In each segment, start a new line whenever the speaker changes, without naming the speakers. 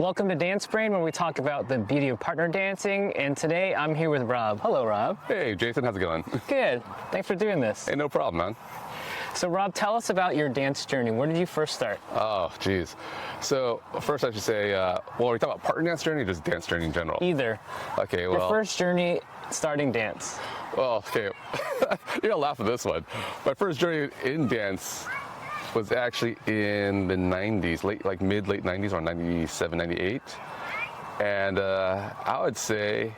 Welcome to Dance Brain, where we talk about the beauty of partner dancing. And today I'm here with Rob. Hello, Rob.
Hey, Jason, how's it going?
Good. Thanks for doing this.
Hey, no problem, man.
So, Rob, tell us about your dance journey. Where did you first start?
Oh, geez. So, first I should say, are we talking about partner dance journey or just dance journey in general?
Either.
Okay, well.
Your first journey starting dance.
Well, okay. You're gonna laugh at this one. My first journey in dance was actually in the 90s, late 90s, or 97, 98. And I would say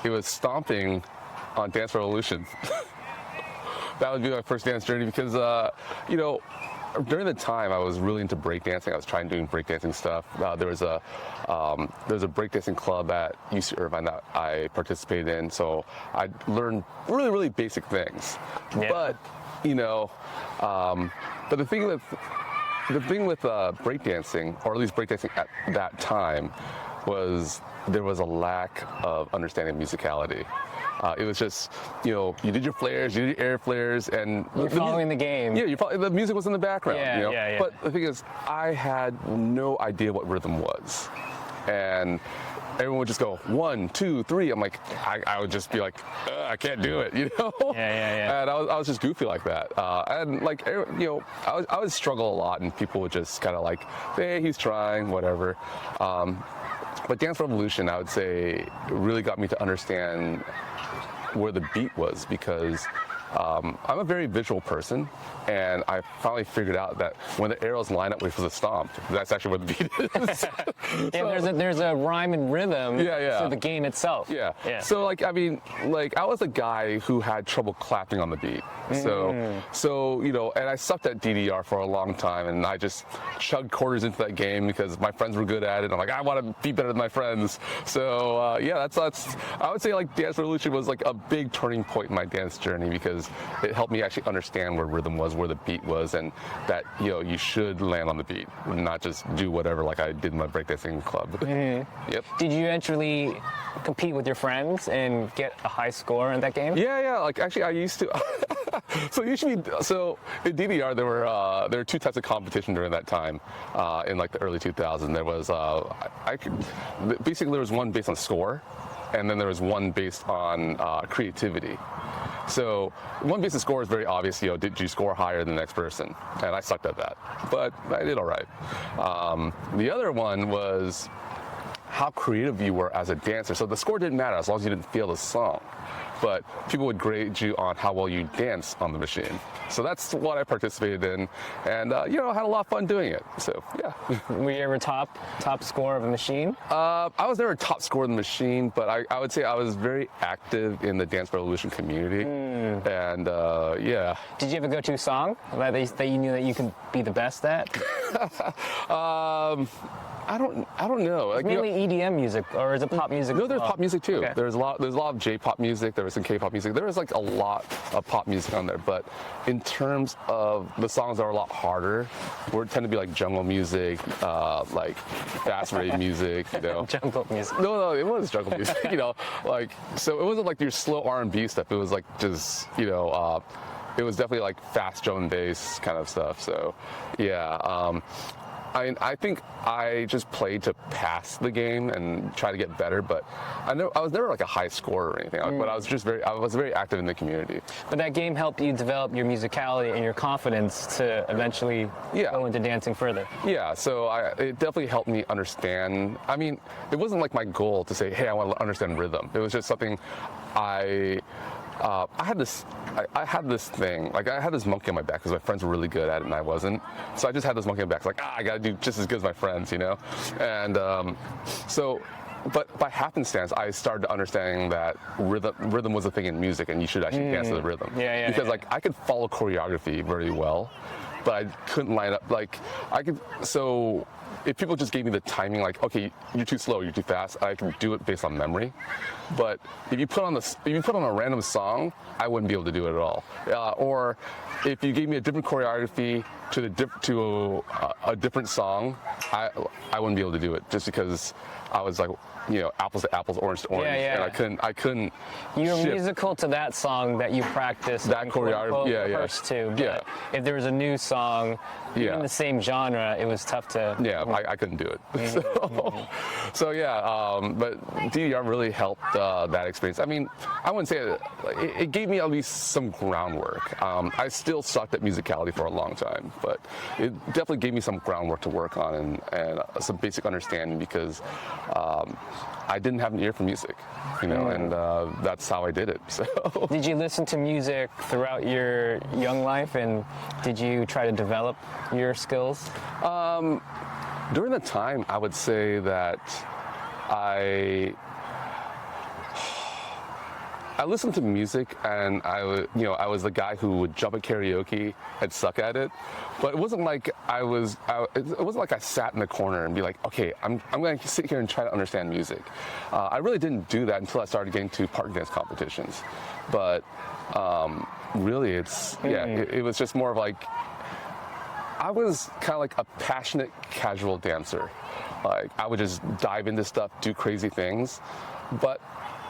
it was stomping on Dance Revolution. That would be my first dance journey because, during the time I was really into breakdancing. I was trying doing breakdancing stuff. There was a breakdancing club at UC Irvine that I participated in, so I learned really, really basic things.
Yeah.
But but the thing with breakdancing, or at least breakdancing at that time, was there was a lack of understanding musicality. It was just, you did your flares, you did your air flares, and
You're following the game.
Yeah, the music was in the background.
Yeah, yeah.
But the thing is, I had no idea what rhythm was, and everyone would just go 1, 2, 3. I'm like, I would just be like, I can't do it,
Yeah.
And I was just goofy like that, and like, I would struggle a lot, and people would just kind of like, hey, he's trying, whatever. But Dance Revolution, I would say, really got me to understand where the beat was, because I'm a very visual person, and I finally figured out that when the arrows line up with a stomp, that's actually where the beat is.
There's a rhyme and rhythm to the game itself.
Yeah. So I was a guy who had trouble clapping on the beat. So and I sucked at DDR for a long time, and I just chugged quarters into that game because my friends were good at it. I'm like, I want to be better than my friends. So that's I would say like Dance Revolution was like a big turning point in my dance journey, because it helped me actually understand where rhythm was, where the beat was, and that you should land on the beat, not just do whatever like I did in my breakdancing club. Yep.
Did you actually compete with your friends and get a high score in that game?
Yeah. Like actually, I used to. So in DDR there were two types of competition during that time, in like the early 2000s. There was basically there was one based on score, and then there was one based on creativity. So one based on score is very obvious. Did you score higher than the next person? And I sucked at that, but I did all right. The other one was how creative you were as a dancer. So the score didn't matter as long as you didn't feel the song, but people would grade you on how well you dance on the machine. So that's what I participated in, and had a lot of fun doing it. So yeah.
Were you ever top score of a machine?
I was never top score in the machine, but I would say I was very active in the Dance Revolution community, and yeah.
Did you have a go-to song that you knew that you could be the best at?
I don't know.
It's mainly EDM music, or is it pop music?
No, there's pop music too.
Okay.
There's a lot of J-pop music. There was some K-pop music. There was like a lot of pop music on there. But in terms of the songs that are a lot harder, tend to be like jungle music, like fast rave music.
Jungle music.
No, it was jungle music. So it wasn't like your slow R&B stuff. It was like just it was definitely like fast drum and bass kind of stuff. So yeah. I think I just played to pass the game and try to get better, but I was never like a high scorer or anything. But I was very active in the community.
But that game helped you develop your musicality and your confidence to eventually go into dancing further. Yeah,
so it definitely helped me understand. I mean, it wasn't like my goal to say, hey, I want to understand rhythm. It was just something I had this thing, like I had this monkey on my back because my friends were really good at it and I wasn't. So I just had this monkey on my back. It's like, I gotta do just as good as my friends, And but by happenstance, I started understanding that rhythm was a thing in music, and you should actually dance to the rhythm. Because like I could follow choreography very well, but I couldn't line up. So if people just gave me the timing, like, okay, you're too slow, you're too fast, I can do it based on memory. But if you put on a random song, I wouldn't be able to do it at all. Or if you gave me a different choreography to a different song, I wouldn't be able to do it, just because I was like, apples to apples, orange to orange, and I couldn't.
You were musical to that song that you practiced.
That choreography,
First to, but if there was a new song, in the same genre, it was tough to
I couldn't do it. So yeah, but DDR really helped that experience. I mean, I wouldn't say it gave me at least some groundwork. I still sucked at musicality for a long time, but it definitely gave me some groundwork to work on and some basic understanding because I didn't have an ear for music, and that's how I did it. So.
Did you listen to music throughout your young life, and did you try to develop your skills?
During the time, I would say that I listened to music, and I was the guy who would jump at karaoke and suck at it. But it wasn't like it wasn't like I sat in the corner and be like, okay, I'm going to sit here and try to understand music. I really didn't do that until I started getting to partner dance competitions. But really, it was just more of like, I was kind of like a passionate casual dancer. Like I would just dive into stuff, do crazy things, but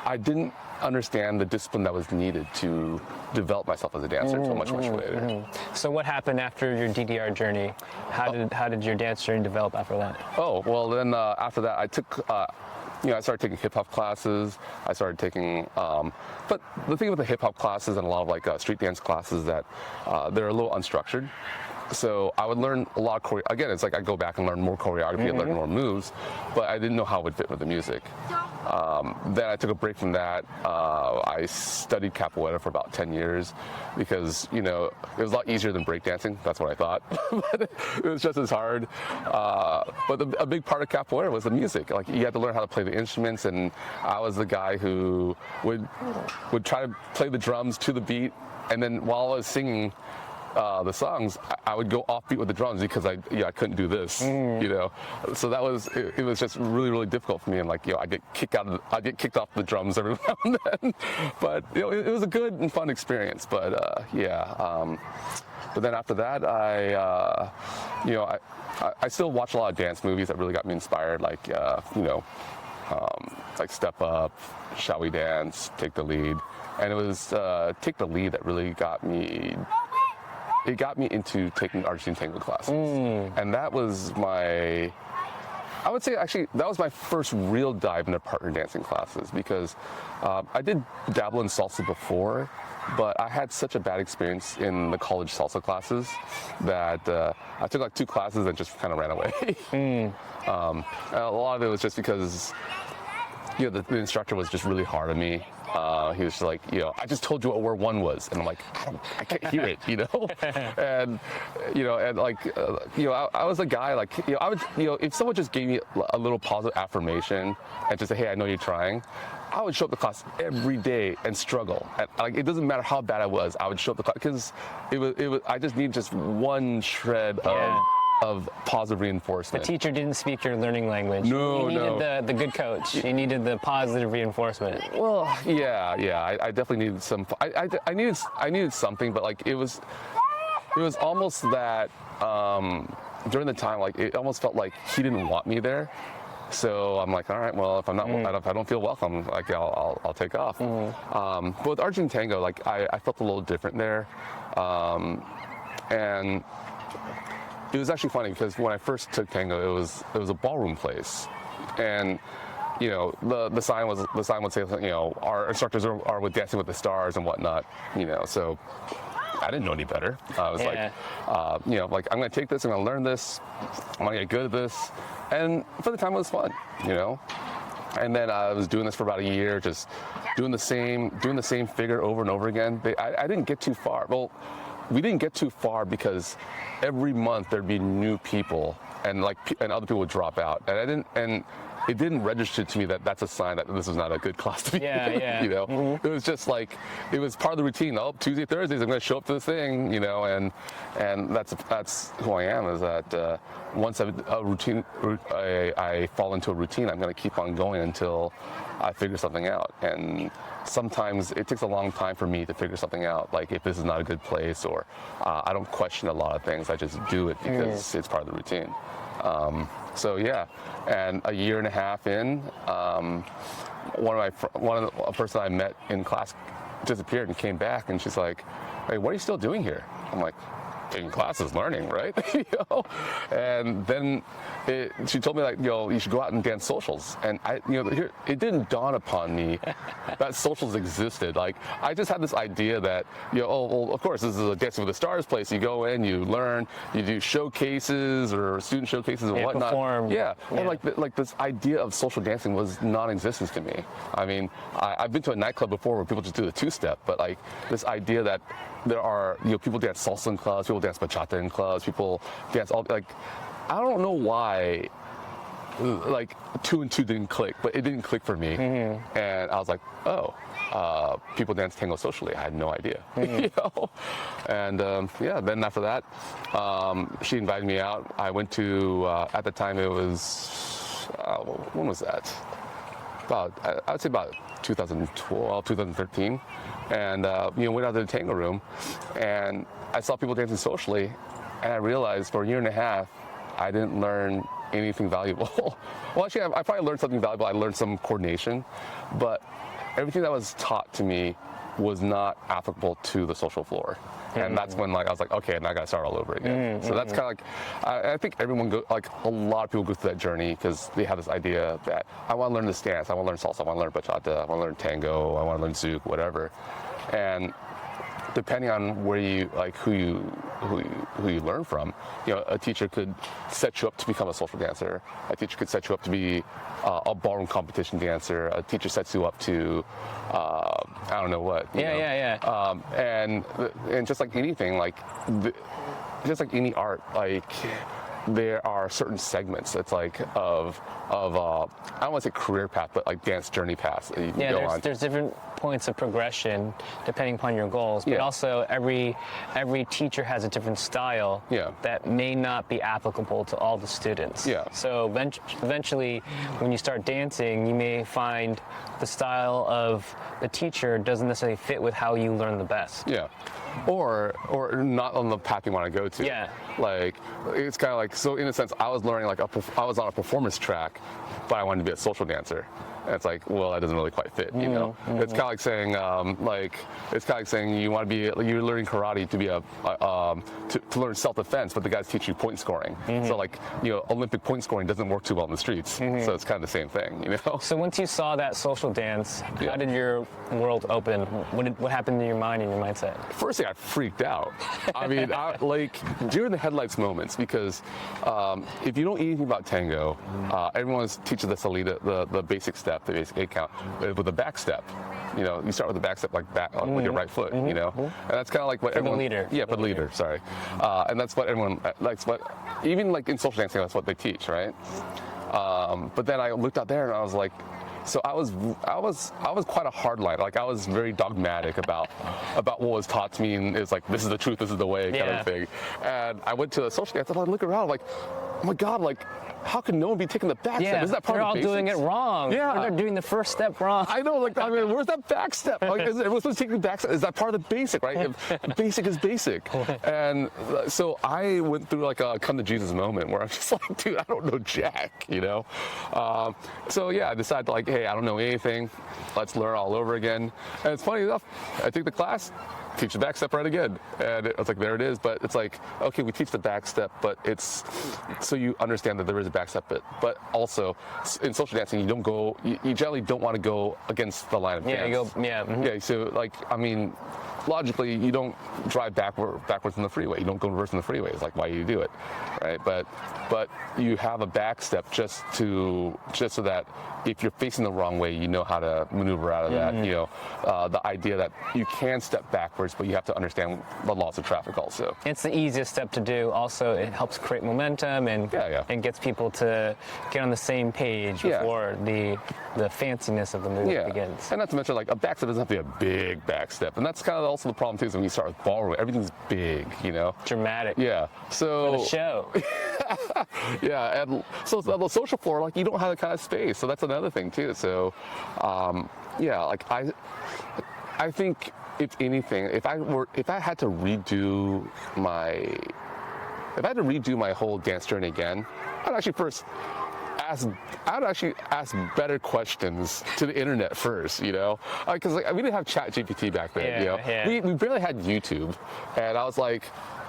I didn't understand the discipline that was needed to develop myself as a dancer until much later.
So what happened after your DDR journey? How did your dance journey develop after that?
Oh, well then after that I took I started taking hip hop classes. I started taking, but the thing with the hip hop classes and a lot of like street dance classes that they're a little unstructured. So I would learn a lot of again, it's like I go back and learn more choreography and learn more moves, but I didn't know how it would fit with the music. Then I took a break from that. I studied Capoeira for about 10 years because, it was a lot easier than breakdancing. That's what I thought. But it was just as hard. But a big part of Capoeira was the music. Like you had to learn how to play the instruments, and I was the guy who would try to play the drums to the beat, and then while I was singing the songs, I would go offbeat with the drums because I couldn't do this, So that was it was just really, really difficult for me, and I get kicked off the drums every now and then. But it was a good and fun experience. But but then after that, I still watch a lot of dance movies that really got me inspired, like Step Up, Shall We Dance, Take the Lead, and it was Take the Lead that really got me. It got me into taking Argentine tango classes, and that was I would say actually that was my first real dive into partner dancing classes because I did dabble in salsa before, but I had such a bad experience in the college salsa classes that I took like 2 classes and just kind of ran away. And a lot of it was just because the instructor was just really hard on me. He was just like, I just told you where 1 was, and I'm like, I can't hear it, and I was a guy like, I would, if someone just gave me a little positive affirmation and just say, hey, I know you're trying, I would show up to class every day and struggle. And, it doesn't matter how bad I was, I would show up to class because it was. I just need just one shred of positive reinforcement. The
teacher didn't speak your learning language.
No,
you needed the good coach. You needed the positive reinforcement.
Well, yeah. I definitely needed some. I needed something, but it was almost that during the time, it almost felt like he didn't want me there. So I'm like, all right, well, if I'm not, if I don't feel welcome, I'll take off. But with Argentine tango, I felt a little different there, and it was actually funny because when I first took tango, it was a ballroom place, and the sign would say, our instructors are with Dancing with the Stars and whatnot, so I didn't know any better. I was I'm going to take this, I'm going to learn this, I'm going to get good at this, and for the time it was fun, And then I was doing this for about a year, just doing the same figure over and over again. I didn't get too far. Well, we didn't get too far because every month there'd be new people and other people would drop out, and it didn't register to me that that's a sign that this is not a good class to be in. It was just it was part of the routine. Oh, Tuesday, Thursdays, I'm going to show up to this thing, and that's who I am. Is that once I fall into a routine, I'm going to keep on going until I figure something out. And sometimes it takes a long time for me to figure something out, like if this is not a good place, or I don't question a lot of things. I just do it because it's part of the routine. So yeah, and a year and a half in, a person I met in class disappeared and came back, and she's like, "Hey, what are you still doing here?" I'm like, taking classes, learning, right? You know? And then she told me, like, you should go out and dance socials. And it didn't dawn upon me that socials existed. Like, I just had this idea that, of course, this is a Dancing with the Stars place. You go in, you learn, you do showcases or student showcases and whatnot.
Perform.
Yeah. And like this idea of social dancing was non-existent to me. I mean, I've been to a nightclub before where people just do the two-step, but like this idea that there are, people dance salsa in clubs, people dance bachata in clubs, people dance all, like, I don't know why, like, 2 and 2 didn't click, but it didn't click for me. Mm-hmm. And I was like, people dance tango socially. I had no idea. Mm-hmm. And then after that, she invited me out. I went to, at the time it was, when was that? I would say about 2012, 2013. And, went out to the tango room and I saw people dancing socially and I realized for a year and a half, I didn't learn anything valuable. Well, actually, I probably learned something valuable. I learned some coordination, but everything that was taught to me was not applicable to the social floor. Mm-hmm. And that's when, like, I was like, okay, now I got to start all over again. Mm-hmm. So that's kind of like, I think everyone a lot of people go through that journey because they have this idea that I want to learn this dance, I want to learn salsa, I want to learn bachata, I want to learn tango, I want to learn zouk, whatever. And depending on where you, like, who you learn from, a teacher could set you up to become a social dancer. A teacher could set you up to be a ballroom competition dancer. A teacher sets you up to, I don't know what. And just like anything, just like any art, like, there are certain segments. It's like of I don't want to say career path, but like dance journey paths that you can go on.
There's different points of progression depending upon your goals, but also every teacher has a different style that may not be applicable to all the students. So eventually, when you start dancing, you may find the style of the teacher doesn't necessarily fit with how you learn the best. Or not on the path you want to go to. Like, it's kind of like, so in a sense, I was learning, like, I was on a performance track, but I wanted to be a social dancer. And it's like, well, that doesn't really quite fit, you know? Mm-hmm. It's kind of like saying, you want to be, you're learning karate to be to learn self-defense, but the guys teach you point scoring. Mm-hmm. So, like, Olympic point scoring doesn't work too well in the streets. Mm-hmm. So it's kind of the same thing, So once you saw that social dance, how did your world open? What happened in your mind and your mindset?
First thing, I freaked out. I mean, like, during the headlights moments, because if you know anything about tango, everyone teaches the salida, the basic step, the basic 8 count, with a back step. You start with the back step, like back with your right foot, and that's kind of like what
for
everyone.
The leader.
Yeah, for the leader. Sorry, and that's what everyone likes. But even like in social dancing, that's what they teach, right? But then I looked out there and I was like, so I was quite a hardliner. Like, I was very dogmatic about what was taught to me, and it's like, this is the truth, this is the way, kind of thing. And I went to a social dance and I look around, like, oh my God, like, how can no one be taking the back step? Is that part of the basics?
They're all doing it wrong.
Yeah.
They're doing the first step wrong.
I know, like, I mean, where's that back step? Like, everyone's supposed to take the back step. Is that part of the basic, right? Basic is basic. And so I went through, like, a come to Jesus moment where I'm just like, dude, I don't know jack, So, I decided, like, hey, I don't know anything. Let's learn all over again. And it's funny enough, I took the class, teach the back step right again. And I was like, there it is. But it's like, okay, we teach the back step, but it's so you understand that there is a back step. But also, in social dancing, you generally don't want to go against the line of dance. Yeah, so, like, I mean, logically, you don't drive backwards in the freeway. You don't go reverse in the freeway. It's like, why do you do it, right? But you have a back step just so that if you're facing the wrong way, you know how to maneuver out of that. The idea that you can step backwards, but you have to understand the laws of traffic also.
It's the easiest step to do. Also, it helps create momentum and gets people to get on the same page before the fanciness of the move begins.
And not to mention, like, a back step doesn't have to be a big back step. And that's kind of also the problem, too, is when you start with ballroom, everything's big,
Dramatic.
Yeah. So.
For the show.
And so the social floor, like, you don't have that kind of space. So that's another thing, too. So, like, I think, if anything, if I had to redo my whole dance journey again, I'd actually ask better questions to the internet first, because we didn't have Chat GPT back then, We barely had YouTube, and I was like,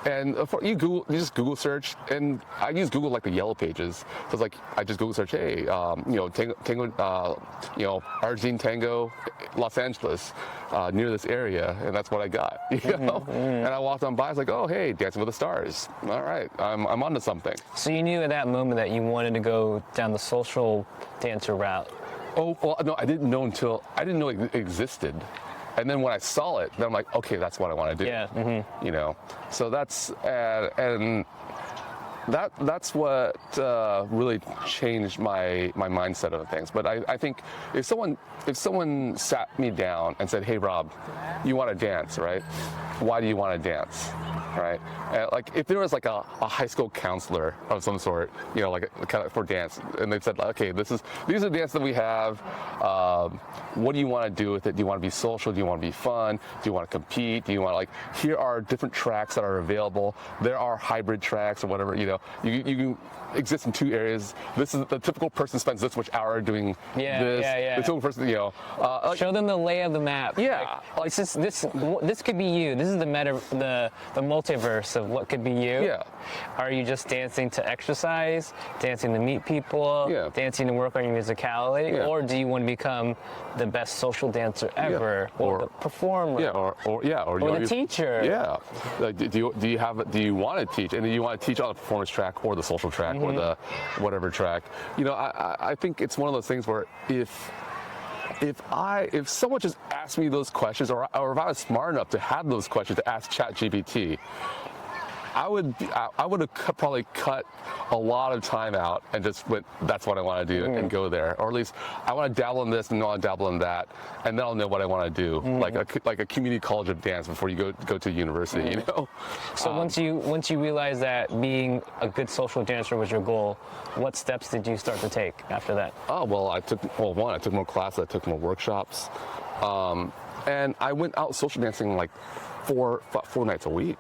And you just Google search, and I use Google like the yellow pages. So it's like I just Google search, hey, tango, Argentine tango, Los Angeles, near this area, and that's what I got. And I walked on by, I was like, oh, hey, Dancing with the Stars. All right, I'm onto something.
So you knew at that moment that you wanted to go down the social dancer route.
Oh, well, no, I didn't know it existed. And then when I saw it, then I'm like, okay, that's what I want to do.
Yeah.
So that's and that's what really changed my mindset of things. But I think if someone sat me down and said, hey, Rob, you want to dance, right? Why do you want to dance? Right? Like if there was like a high school counselor of some sort, like kind of for dance, and they said, okay, these are the dances that we have. What do you want to do with it? Do you want to be social? Do you want to be fun? Do you want to compete? Do you want to here are different tracks that are available. There are hybrid tracks or whatever. You can exist in two areas. This is the typical person spends this much hour doing this. The typical person,
show them the lay of the map.
Yeah,
like this could be you. This is the multiverse of what could be you.
Yeah.
Are you just dancing to exercise, dancing to meet people, dancing to work on your musicality, or do you want to become the best social dancer ever, or the performer,
or
the teacher?
Yeah. Like, do you want to teach, and do you want to teach on the performance track or the social track or the whatever track? I think it's one of those things where if someone just asked me those questions, or if I was smart enough to have those questions to ask ChatGPT, I would have probably cut a lot of time out and just went, that's what I want to do, and go there. Or at least I want to dabble in this and I want to dabble in that, and then I'll know what I want to do, like a community college of dance before you go to university.
So once you realized that being a good social dancer was your goal, what steps did you start to take after that?
Oh, well, I took more classes, I took more workshops, and I went out social dancing like four nights a week.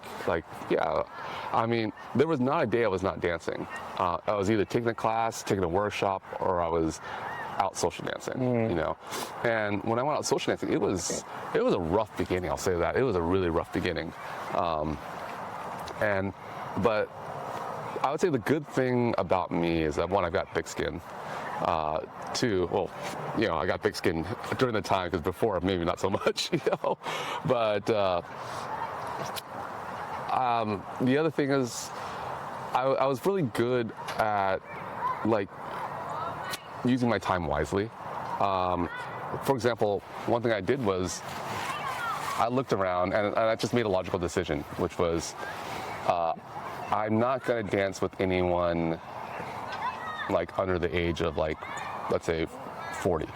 I mean, there was not a day I was not dancing. I was either taking a class, taking a workshop, or I was out social dancing. And when I went out social dancing, it was a rough beginning. I'll say that it was a really rough beginning. But I would say the good thing about me is that, one, I've got thick skin. Two, well, I got thick skin during the time, because before maybe not so much, But the other thing is, I was really good at using my time wisely. For example, one thing I did was I looked around and I just made a logical decision, which was I'm not going to dance with anyone under the age of let's say 40.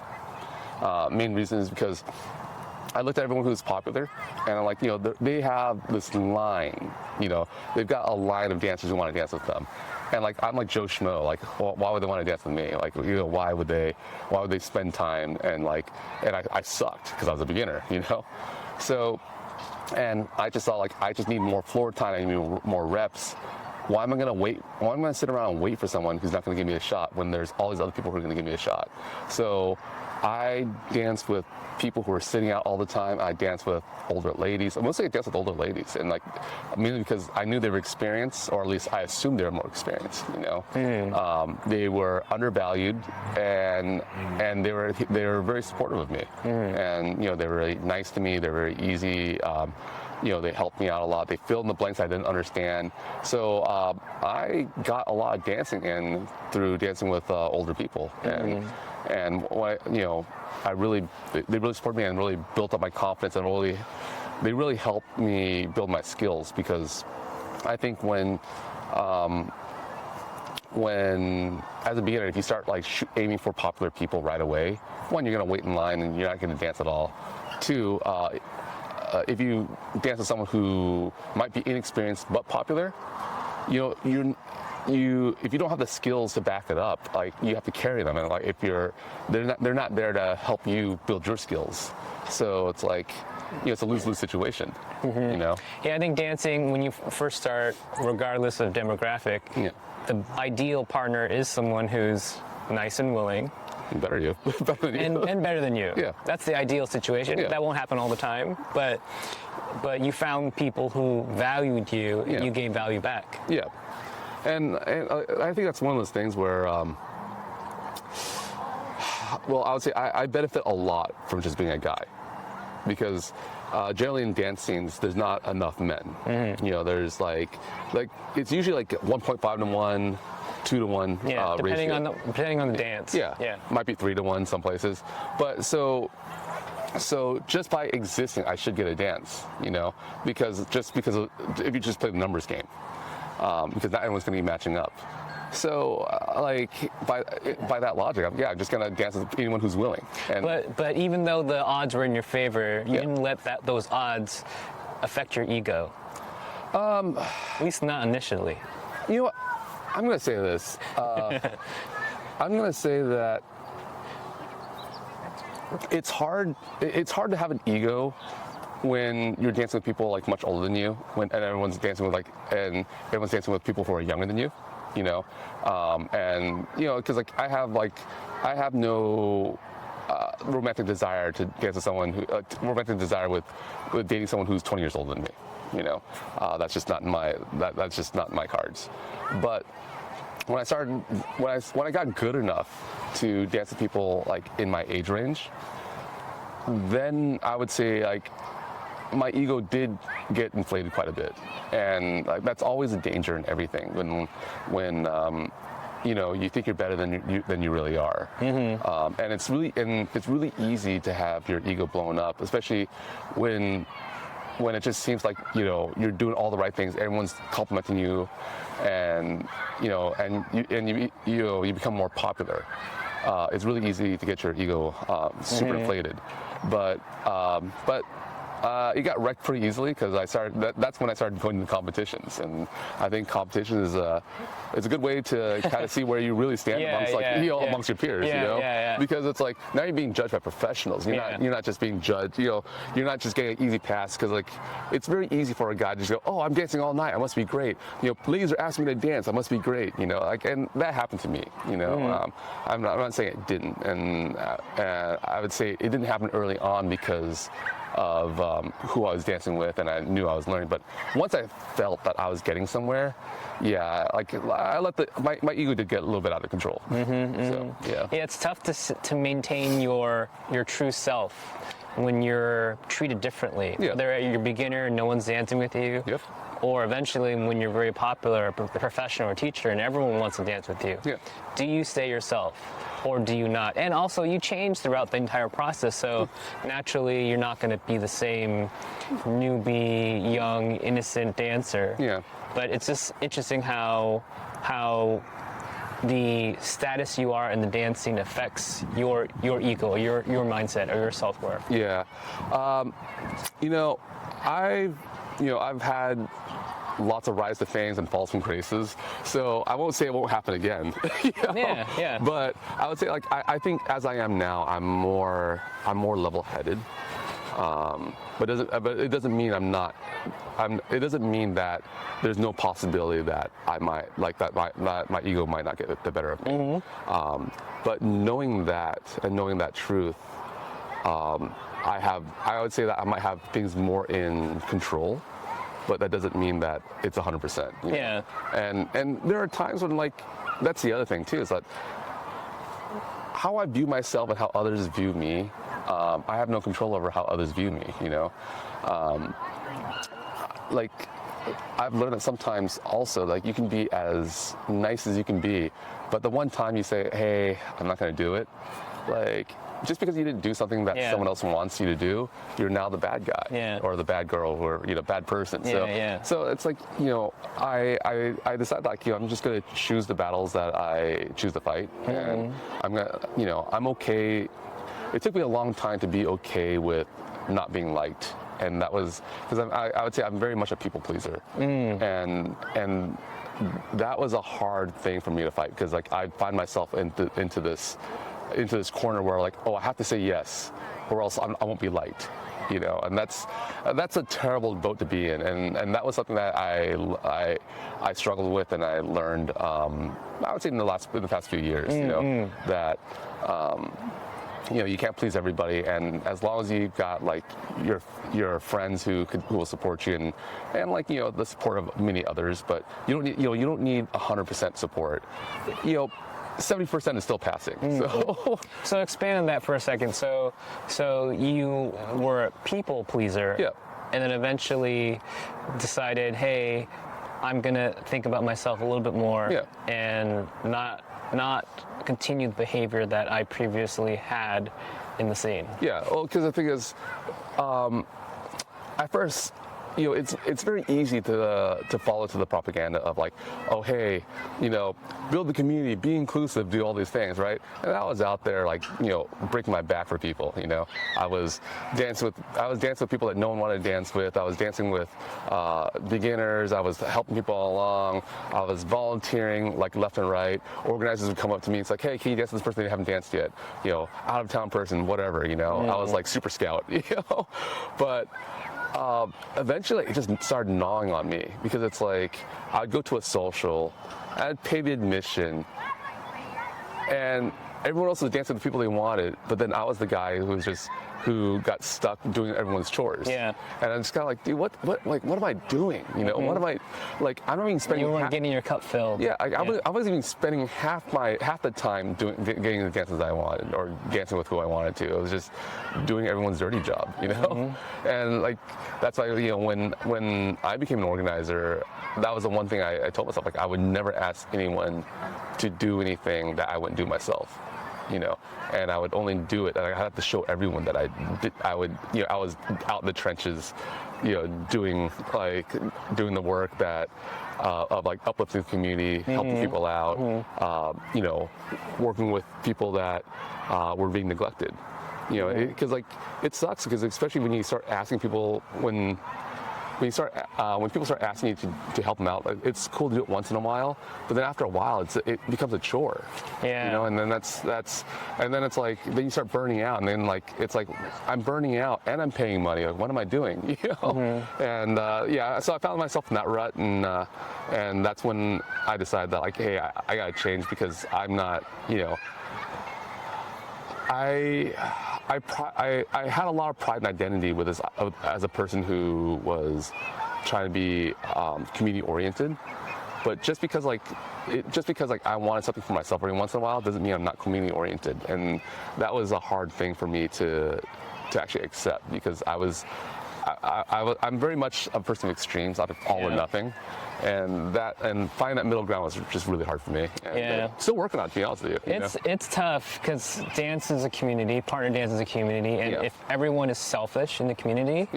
Main reason is because I looked at everyone who's popular, and I'm like, they have this line, they've got a line of dancers who want to dance with them, and I'm like Joe Schmo, why would they want to dance with me? Why would they spend time? And I sucked because I was a beginner, So, and I just saw I just need more floor time, I need more reps. Why am I going to wait? Why am I going to sit around and wait for someone who's not going to give me a shot when there's all these other people who are going to give me a shot? So I dance with people who are sitting out all the time. I dance with older ladies. Mostly I dance with older ladies, and mainly because I knew they were experienced, or at least I assumed they were more experienced. They were undervalued, and they were very supportive of me, and they were really nice to me. They were very easy. They helped me out a lot. They filled in the blanks I didn't understand. So I got a lot of dancing in through dancing with older people, and when they really supported me and really built up my confidence, and they really helped me build my skills, because I think when as a beginner, if you start aiming for popular people right away, one, you're gonna wait in line and you're not gonna dance at all. Two, if you dance with someone who might be inexperienced but popular, if you don't have the skills to back it up, you have to carry them, and they're not there to help you build your skills. So it's it's a lose-lose situation. Yeah,
I think dancing, when you first start, regardless of demographic, the ideal partner is someone who's nice and willing,
Better you. Better than you.
And better than you.
Yeah.
That's the ideal situation.
Yeah.
That won't happen all the time, but you found people who valued you, and you gained value back.
Yeah. And I think that's one of those things where, well, I would say I benefit a lot from just being a guy, because generally in dance scenes, there's not enough men. You know, there's like it's usually like 1.5 to 1, 2 to 1
depending
ratio.
Depending on the dance.
Yeah. Might be 3 to 1 some places, but so just by existing, I should get a dance. You know, because if you just play the numbers game, because not everyone's going to be matching up. So, like by that logic, I'm just gonna dance with anyone who's willing. And
but even though the odds were in your favor, you didn't let those odds affect your ego. At least not initially.
You know what? I'm gonna say this. I'm gonna say that it's hard. It's hard to have an ego when you're dancing with people like much older than you, and everyone's dancing with people who are younger than you. You know, and you know, because like I have no romantic desire to dance with someone romantic desire with dating someone who's 20 years older than me. You know, that's just not in my cards. But when I got good enough to dance with people like in my age range, then I would say like my ego did get inflated quite a bit, and that's always a danger in everything when you know, you think you're better than you really are. And it's really easy to have your ego blown up, especially when it just seems like, you know, you're doing all the right things, everyone's complimenting you, and you know, you become more popular. It's really easy to get your ego super inflated, but it got wrecked pretty easily because that's when I started going to competitions, and I think competition is a good way to kind of see where you really stand amongst your peers, you know, because it's like now you're being judged by professionals. You're not just being judged, you know, you're not just getting an easy pass, because like it's very easy for a guy to just go, oh, I'm dancing all night, I must be great. You know, ladies are asking me to dance, I must be great. You know, like, and that happened to me. You know, I'm not saying it didn't, and I would say it didn't happen early on because of who I was dancing with, and I knew I was learning. But once I felt that I was getting somewhere, like I let my ego did get a little bit out of control. So it's tough
to maintain your true self when you're treated differently. Whether you're a beginner, no one's dancing with you, or eventually when you're very popular, a professional or teacher, and everyone wants to dance with you. Do you stay yourself, or do you not? And also, you change throughout the entire process, so naturally you're not going to be the same newbie, young, innocent dancer. But it's just interesting how the status you are in the dance scene affects your ego, your mindset, or your self-worth.
I've had lots of rise to fames and falls from graces, so I won't say it won't happen again. But I would say, like, I think as I am now, I'm more level-headed. But it doesn't mean I'm not. It doesn't mean that there's no possibility that I might, like, that my ego might not get the better of me. But knowing that and knowing that truth, I would say that I might have things more in control, but that doesn't mean that it's 100%. You know? And there are times when, like, that's the other thing too, is that how I view myself and how others view me, I have no control over how others view me, you know? Like, I've learned that sometimes also, like, you can be as nice as you can be, but the one time you say, hey, I'm not gonna do it, like, just because you didn't do something that someone else wants you to do, you're now the bad guy or the bad girl, or, you know, bad person. So it's like, you know, I decided, like, you know, I'm just gonna choose the battles that I choose to fight, and I'm gonna, you know, I'm okay. It took me a long time to be okay with not being liked, and that was because I would say I'm very much a people pleaser, and that was a hard thing for me to fight, because, like, I find myself into this corner where, like, oh, I have to say yes, or else I won't be liked, you know, and that's a terrible boat to be in, and that was something that I struggled with, and I learned, I would say in the past few years, you know, that You can't please everybody, and as long as you've got like your friends who will support you, and like the support of many others, but you don't need 100% support. 70% is still passing.
So expand on that for a second. So you were a people pleaser,
yeah,
and then eventually decided, hey, I'm gonna think about myself a little bit more,
yeah,
and not continue the behavior that I previously had in the scene.
Yeah, well, because the thing is, at first, it's very easy to fall into the propaganda of like, oh, hey, build the community, be inclusive, do all these things, right? And I was out there like, breaking my back for people. I was dancing with people that no one wanted to dance with. I was dancing with beginners. I was helping people along. I was volunteering like left and right. Organizers would come up to me. It's like, hey, can you dance with this person that you haven't danced yet? Out of town person, whatever. I was like super scout. But eventually it just started gnawing on me, because it's like I'd go to a social, I'd pay the admission, and everyone else was dancing with the people they wanted, but then I was the guy who got stuck doing everyone's chores.
Yeah.
And I'm just kind of like, dude, what am I doing? What am I, like, I'm not even spending.
You weren't getting your cup filled.
Yeah, I wasn't even spending half the time getting the dances I wanted, or dancing with who I wanted to. I was just doing everyone's dirty job, And like, that's why, when I became an organizer, that was the one thing I told myself, like, I would never ask anyone to do anything that I wouldn't do myself. And I would only do it, and I had to show everyone that I was out in the trenches, doing the work that of like uplifting the community, helping people out, working with people that were being neglected, because like it sucks, because especially when you start asking people when people start asking you to help them out, it's cool to do it once in a while, but then after a while, it becomes a chore.
Yeah.
And then and then it's like, then you start burning out, and then like it's like, I'm burning out and I'm paying money. Like, what am I doing? And so I found myself in that rut, and that's when I decided that, like, hey, I gotta change, because I'm not, I had a lot of pride and identity with this as a person who was trying to be community oriented, but just because I wanted something for myself every once in a while doesn't mean I'm not community oriented, and that was a hard thing for me to actually accept, because I'm very much a person of extremes, out of all or nothing. And finding that middle ground was just really hard for me. And still working on it, to be honest with you.
It's tough, because dance is a community, partner dance is a community, and if everyone is selfish in the community,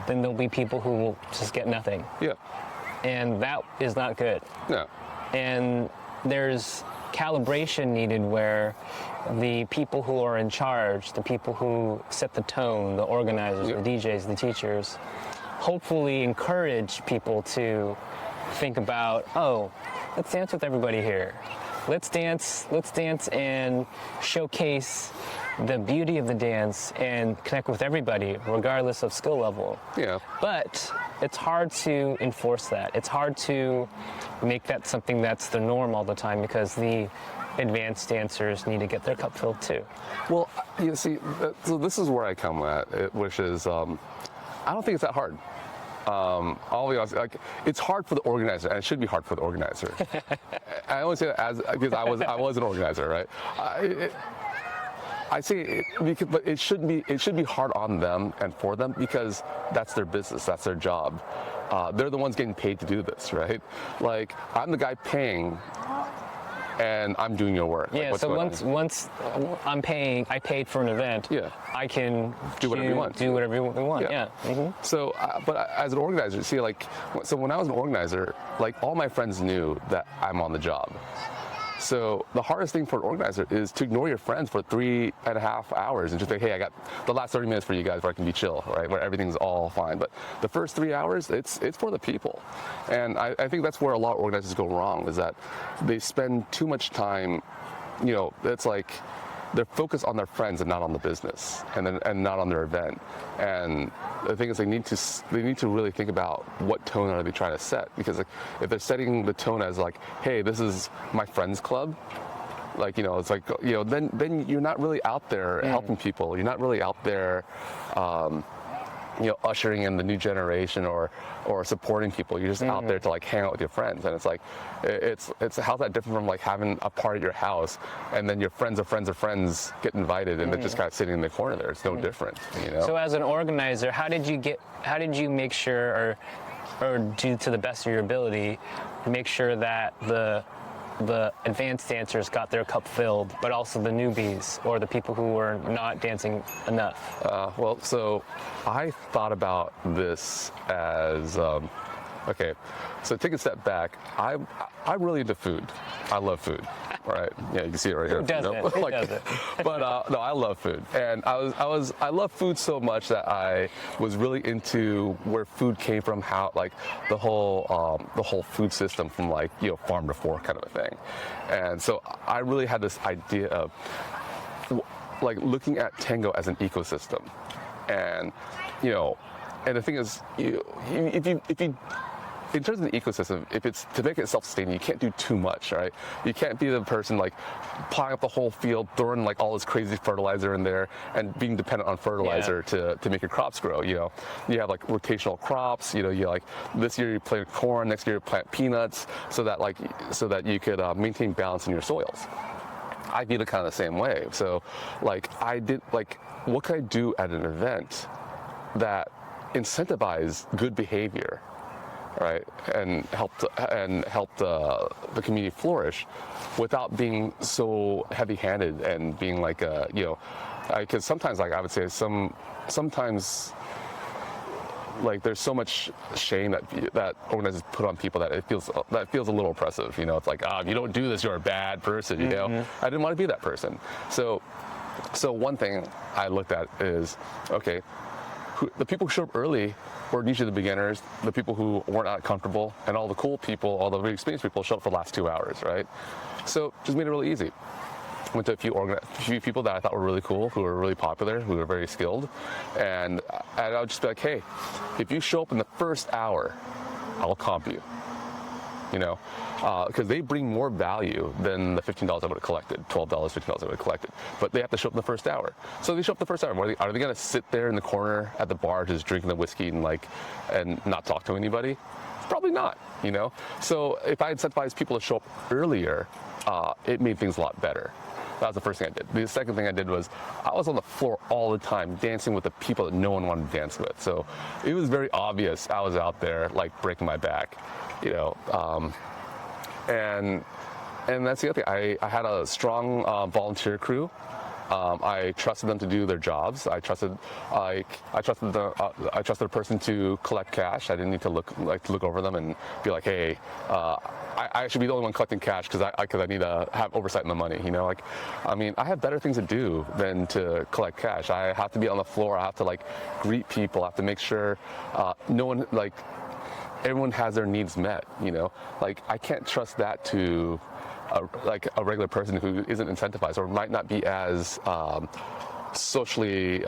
then there'll be people who will just get nothing. Yeah. And that is not good. No. And there's calibration needed, where the people who are in charge, the people who set the tone, the organizers, the DJs, the teachers, hopefully encourage people to think about, oh, let's dance with everybody here. Let's dance and showcase the beauty of the dance and connect with everybody, regardless of skill level. Yeah. But it's hard to enforce that. It's hard to make that something that's the norm all the time, because the advanced dancers need to get their cup filled too. Well,
you see, so this is where I come at, which is, I don't think it's that hard. I'll be honest, like, it's hard for the organizer, and it should be hard for the organizer. I only say that because I was an organizer, right? I say it, but it should be hard on them and for them, because that's their business, that's their job. They're the ones getting paid to do this, right? Like, I'm the guy paying, and I'm doing your work.
Yeah, like, so once I paid for an event, I can
do whatever you want.
Do whatever you want, yeah. Mm-hmm.
So, but as an organizer, see, like, so when I was an organizer, like, all my friends knew that I'm on the job. So the hardest thing for an organizer is to ignore your friends for 3.5 hours and just say, hey, I got the last 30 minutes for you guys where I can be chill, right? Where everything's all fine. But the first 3 hours, it's for the people. And I think that's where a lot of organizers go wrong, is that they spend too much time, it's like they're focused on their friends and not on the business, and not on their event. And the thing is, they need to really think about what tone are they trying to set, because like, if they're setting the tone as like, hey, this is my friends club, Like, you know, it's like, you know, then you're not really out there helping people. You're not really out there, you know, ushering in the new generation or supporting people. You're just out there to like hang out with your friends. And it's like, it's how's that different from like having a party at your house and then your friends of friends of friends get invited and they're just kind of sitting in the corner there. It's no different, you know?
So as an organizer, how did you make sure or do to the best of your ability, make sure that the advanced dancers got their cup filled, but also the newbies or the people who were not dancing enough?
Well, so I thought about this as, okay, so take a step back. I'm really into food. I love food, right? Yeah, you can see it right here.
Who doesn't?
You know?
Who doesn't?
But no, I love food, and I love food so much that I was really into where food came from, how like the whole food system from like, you know, farm to fork kind of a thing, and so I really had this idea of like looking at tango as an ecosystem, and you know, and the thing is, if you in terms of the ecosystem, if it's to make it self-sustaining, you can't do too much, right? You can't be the person like plowing up the whole field, throwing like all this crazy fertilizer in there, and being dependent on fertilizer to make your crops grow. You know, you have like rotational crops. You know, you like this year you plant corn, next year you plant peanuts, so that you could maintain balance in your soils. I view it kind of the same way. So, like what can I do at an event that incentivize good behavior? Right, and help the community flourish without being so heavy-handed and being like you know, because sometimes like I would say sometimes like there's so much shame that organizers put on people that it feels a little oppressive. You know, it's like, if you don't do this, you're a bad person. You know, I didn't want to be that person. So one thing I looked at is, okay, the people who show up early were usually the beginners, the people who weren't not comfortable, and all the cool people, all the very experienced people show up for the last 2 hours, right? So just made it really easy. Went to a few people that I thought were really cool, who were really popular, who were very skilled, and I would just be like, hey, if you show up in the first hour, I'll comp you. You know, because they bring more value than the $15 I would have collected, $12, $15 I would have collected. But they have to show up in the first hour. So they show up in the first hour. Are they going to sit there in the corner at the bar just drinking the whiskey and not talk to anybody? Probably not, you know? So if I incentivized people to show up earlier, it made things a lot better. That was the first thing I did. The second thing I did was I was on the floor all the time dancing with the people that no one wanted to dance with. So it was very obvious I was out there like breaking my back, you know. And that's the other thing. I had a strong volunteer crew. I trusted them to do their jobs. I trusted the person to collect cash. I didn't need to look over them and be like, hey, I should be the only one collecting cash because I need to have oversight on the money. You know, like, I mean, I have better things to do than to collect cash. I have to be on the floor. I have to like greet people. I have to make sure everyone has their needs met. You know, like I can't trust that to like a regular person who isn't incentivized or might not be as socially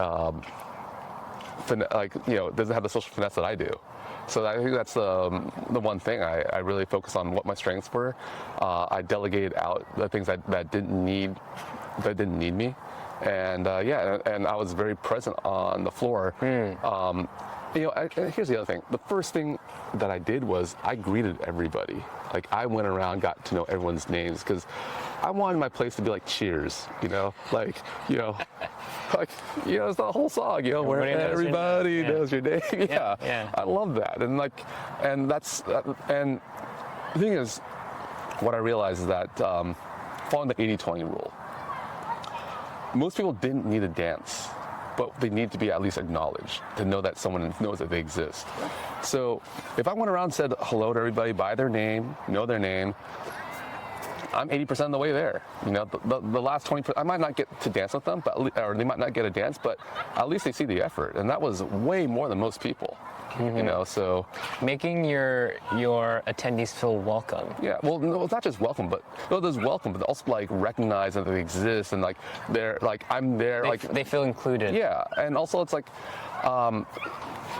like, you know, doesn't have the social finesse that I do. So I think that's the one thing I really focused on what my strengths were. I delegated out the things that didn't need me, and and I was very present on the floor. You know, here's the other thing. The first thing that I did was I greeted everybody. Like I went around, got to know everyone's names because I wanted my place to be like Cheers, you know, like, you know, it's the whole song, you know, where everybody knows your name. Yeah. I love that. And and the thing is, what I realized is that following the 80-20 rule, most people didn't need to dance, but they need to be at least acknowledged to know that someone knows that they exist. So if I went around and said hello to everybody by their name, know their name, I'm 80% of the way there. You know, the last 20%, I might not get to dance with them, or they might not get a dance, but at least they see the effort. And that was way more than most people. You know, so
making your attendees feel welcome. Yeah,
well, no, it's not just welcome, but there's welcome, but also like recognize that they exist and like they're like I'm there,
they feel included.
Yeah, and also it's like, I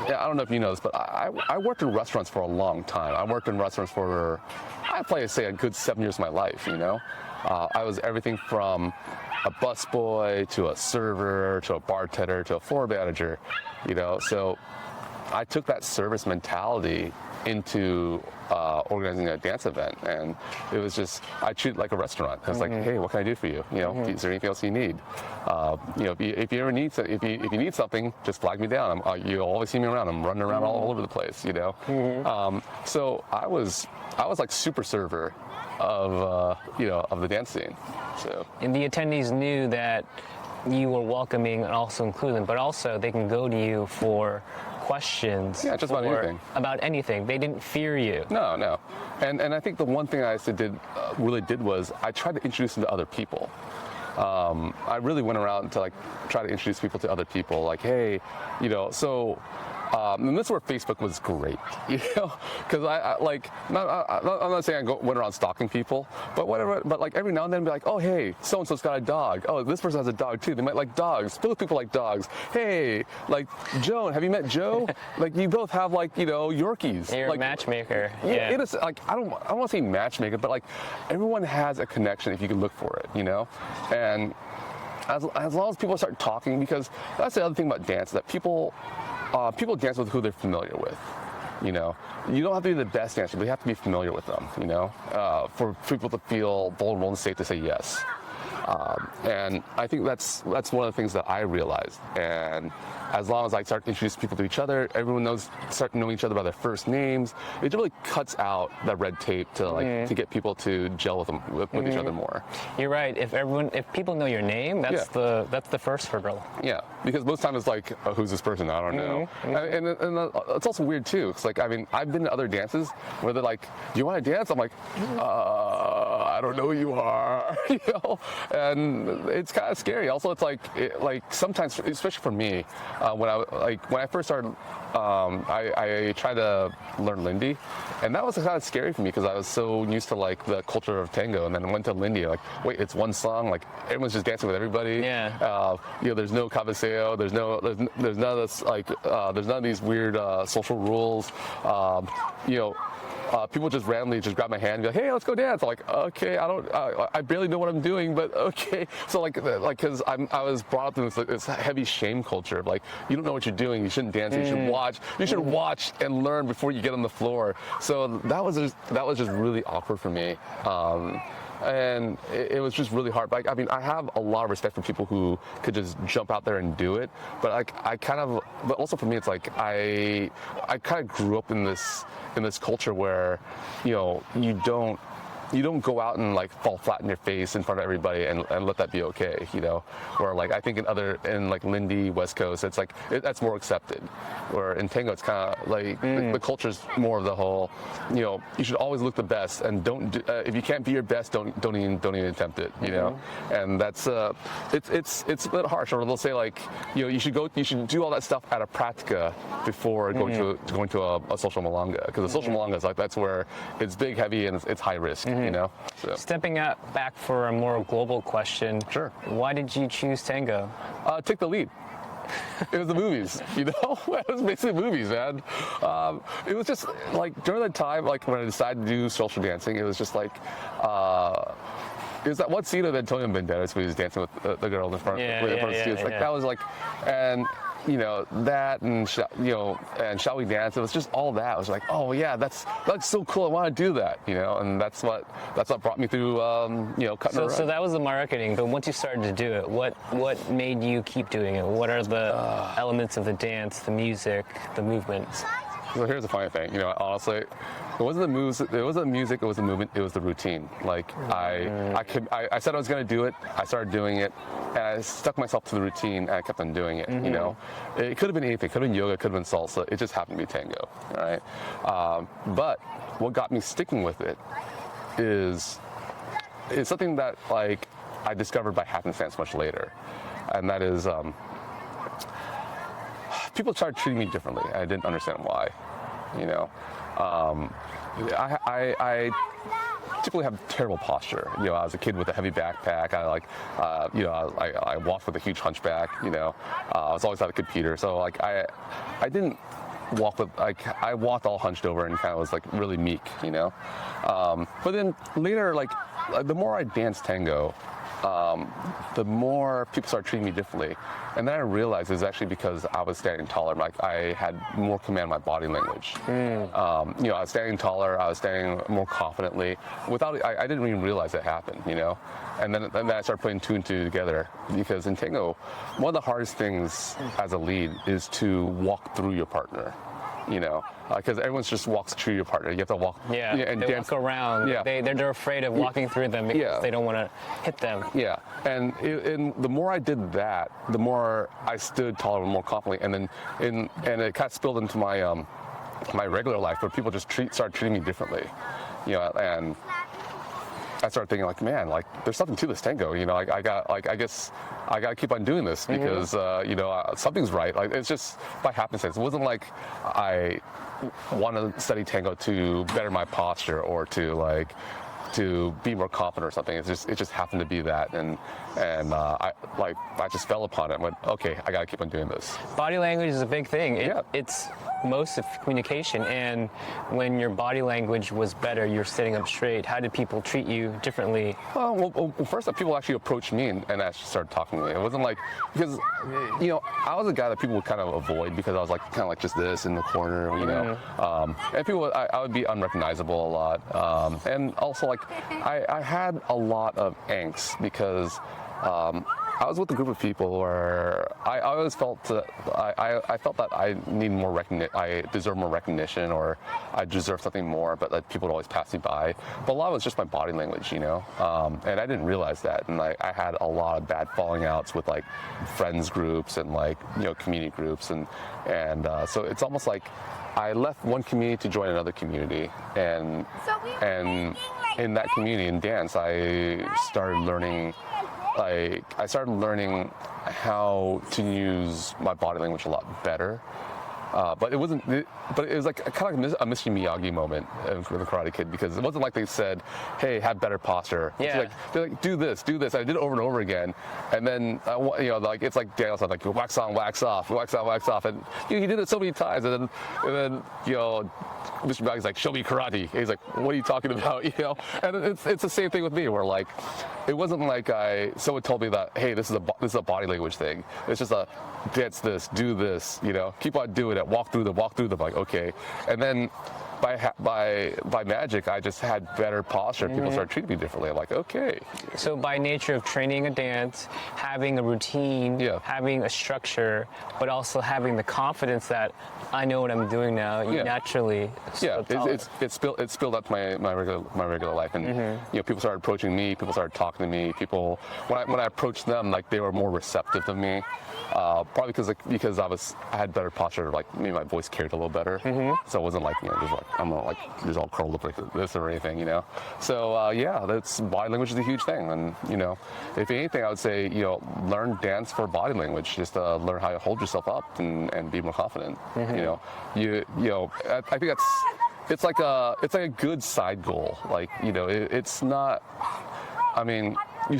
don't know if you know this, but I worked in restaurants for a long time. I worked in restaurants for I'd probably say a good 7 years of my life. You know, I was everything from a busboy to a server to a bartender to a floor manager, so I took that service mentality into organizing a dance event, and it was just, I treat it like a restaurant. I was like, hey, what can I do for you? Is there anything else you need? If you ever need, if you need something, just flag me down. You'll always see me around. I'm running around all over the place. So I was like super server of of the dance scene. So,
and the attendees knew that you were welcoming and also including, but also they can go to you for questions.
Yeah, just about anything.
About anything. They didn't fear you.
No. And I think the one thing I really did was I tried to introduce them to other people. I really went around to like try to introduce people to other people. Like, hey, and this is where Facebook was great, because I'm not saying I went around stalking people, but whatever. But like every now and then, be like, oh hey, so and so's got a dog. Oh, this person has a dog too. They might like dogs. Both people like dogs. Hey, like Joan, have you met Joe? Like you both have like Yorkies.
You're
like,
a matchmaker.
Yeah, it is like I don't want to say matchmaker, but like everyone has a connection if you can look for it, and. As long as people start talking, because that's the other thing about dance, that people dance with who they're familiar with. You don't have to be the best dancer, but you have to be familiar with them. For people to feel vulnerable and safe to say yes. And I think that's one of the things that I realized. And as long as I start introducing people to each other, everyone start knowing each other by their first names. It really cuts out that red tape to to get people to gel with each other more.
You're right. If people know your name, that's the first hurdle.
Yeah, because most times it's like, oh, who's this person? I don't know. And it's also weird too. It's like, I mean, I've been to other dances where they're like, do you want to dance? I'm like, I don't know who you are, and it's kind of scary. Also, it's like sometimes, especially for me, when I first started, I tried to learn Lindy, and that was kind of scary for me because I was so used to like the culture of tango, and then I went to Lindy, like, wait, it's one song, like everyone's just dancing with everybody.
Yeah.
There's no cabeceo, there's none of this, like, there's none of these weird social rules. People just randomly just grab my hand and be like, hey, let's go dance. I'm like, okay, I barely know what I'm doing, but okay. So because I was brought up in this heavy shame culture. Like, you don't know what you're doing. You shouldn't dance. You should watch. You should watch and learn before you get on the floor. So that was just really awkward for me. And it was just really hard. But I mean, I have a lot of respect for people who could just jump out there and do it. But but also for me, it's like I kind of grew up in this culture where, you don't go out and like fall flat in your face in front of everybody and let that be okay, Where like I think in like Lindy, West Coast, it's like that's more accepted. Where in tango, it's kind of like the culture's more of the whole, you should always look the best, and if you can't be your best, don't even attempt it, And that's it's a bit harsh. Or they'll say like, you should do all that stuff at a practica before going to a social milonga, because the social milonga is like, that's where it's big, heavy, and it's high risk. So.
Stepping back for a more global question.
Sure.
Why did you choose tango?
Take the lead. It was the movies, It was basically movies, man. It was just like during that time, like when I decided to do social dancing, it was just like, it was that one scene of Antonio Banderas where he was dancing with the girl in front of the students. Like that was like, and that and Shall We Dance? It was just all that. I was like, oh yeah, that's so cool. I want to do that, and that's what brought me through, cutting a rug. So
that was the marketing. But once you started to do it, what made you keep doing it? What are the elements of the dance, the music, the movements?
So here's the funny thing, honestly, it wasn't the moves, it wasn't the music, it was the movement, it was the routine. Like I said I was going to do it, I started doing it, and I stuck myself to the routine, and I kept on doing it. It could have been anything, it could have been yoga, it could have been salsa, it just happened to be tango, right? But what got me sticking with it is something that like I discovered by happenstance much later, and that is people started treating me differently. I didn't understand why. I typically have terrible posture. I was a kid with a heavy backpack. I walked with a huge hunchback. I was always at a computer. So like I didn't walk with, like, I walked all hunched over and kind of was like really meek, you know. But then later, like the more I danced tango, the more people started treating me differently. And then I realized it's actually because I was standing taller. Like I had more command of my body language. You know, I was standing taller, I was standing more confidently. I didn't even realize it happened, you know? And then I started putting two and two together, because in tango, one of the hardest things as a lead is to walk through your partner. You know, because everyone just walks through your partner. You have to walk.
Yeah,
and
they
dance.
walk around. Yeah. They're afraid of walking through them because they don't want to hit them.
Yeah, and the more I did that, the more I stood taller and more confidently, and then and it kind of spilled into my my regular life, where people just started treating me differently. You know, and I started thinking, like, man, like there's something to this tango. You know, I guess I got to keep on doing this, because you know, something's right. Like, it's just by happenstance. It wasn't like I want to study tango to better my posture or to be more confident or something. It just happened to be that, and I just fell upon it and went, okay, I got to keep on doing this.
Body language is a big thing. It's most of communication, and when your body language was better, you're sitting up straight. How did people treat you differently?
Well, first people actually approached me and actually started talking to me. It wasn't like, because, you know, I was a guy that people would kind of avoid because I was like kind of like just this in the corner, you know, and people, I would be unrecognizable a lot, and also like I had a lot of angst because I was with a group of people where I always felt that I felt that I need more recognition, I deserve more recognition, or I deserve something more, but that people would always pass me by. But a lot of it was just my body language, you know, and I didn't realize that. And I had a lot of bad falling outs with like friends groups and like, you know, community groups, and so it's almost like I left one community to join another community, and in that community in dance, I started learning how to use my body language a lot better. But it wasn't. But it was like kind of like a Mr. Miyagi moment for the Karate Kid, because it wasn't like they said, "Hey, have better posture."
Yeah.
They're like, "Do this, do this." I did it over and over again, and then you know, like it's like Daniel said, like wax on, wax off, wax on, wax off, and you know, he did it so many times, and then you know, Mr. Miyagi's like, "Show me karate." He's like, "What are you talking about?" You know, and it's the same thing with me, where like it wasn't like someone told me that, "Hey, this is a body language thing." It's just a dance this, do this, you know, keep on doing it, walk through them. Like, okay, and then by magic, I just had better posture. People started treating me differently. I'm like, okay.
So by nature of training a dance, having a routine, having a structure, but also having the confidence that I know what I'm doing now, you naturally.
It spilled out to my regular life, and you know, people started approaching me. People started talking to me. People, when I approached them, like they were more receptive to me. Probably because I had better posture, like maybe my voice carried a little better, so it wasn't like, you know, just like I'm not like just all curled up like this or anything, you know. So that's body language is a huge thing, and you know, if anything, I would say, you know, learn dance for body language, just learn how to hold yourself up and be more confident. You know, I think it's like a good side goal. Like, you know, it's not. I mean, you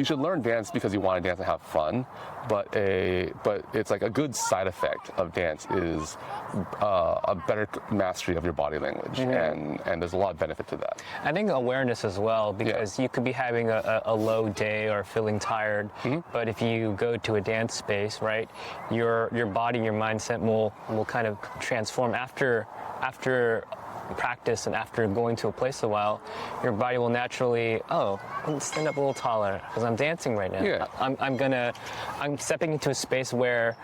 should learn dance because you want to dance and have fun, but it's like a good side effect of dance is a better mastery of your body language, and there's a lot of benefit to that.
I think awareness as well, because you could be having a low day or feeling tired, but if you go to a dance space, right, your body, your mindset will kind of transform after practice, and after going to a place a while, your body will naturally, let's stand up a little taller because I'm dancing right now. I'm stepping into a space where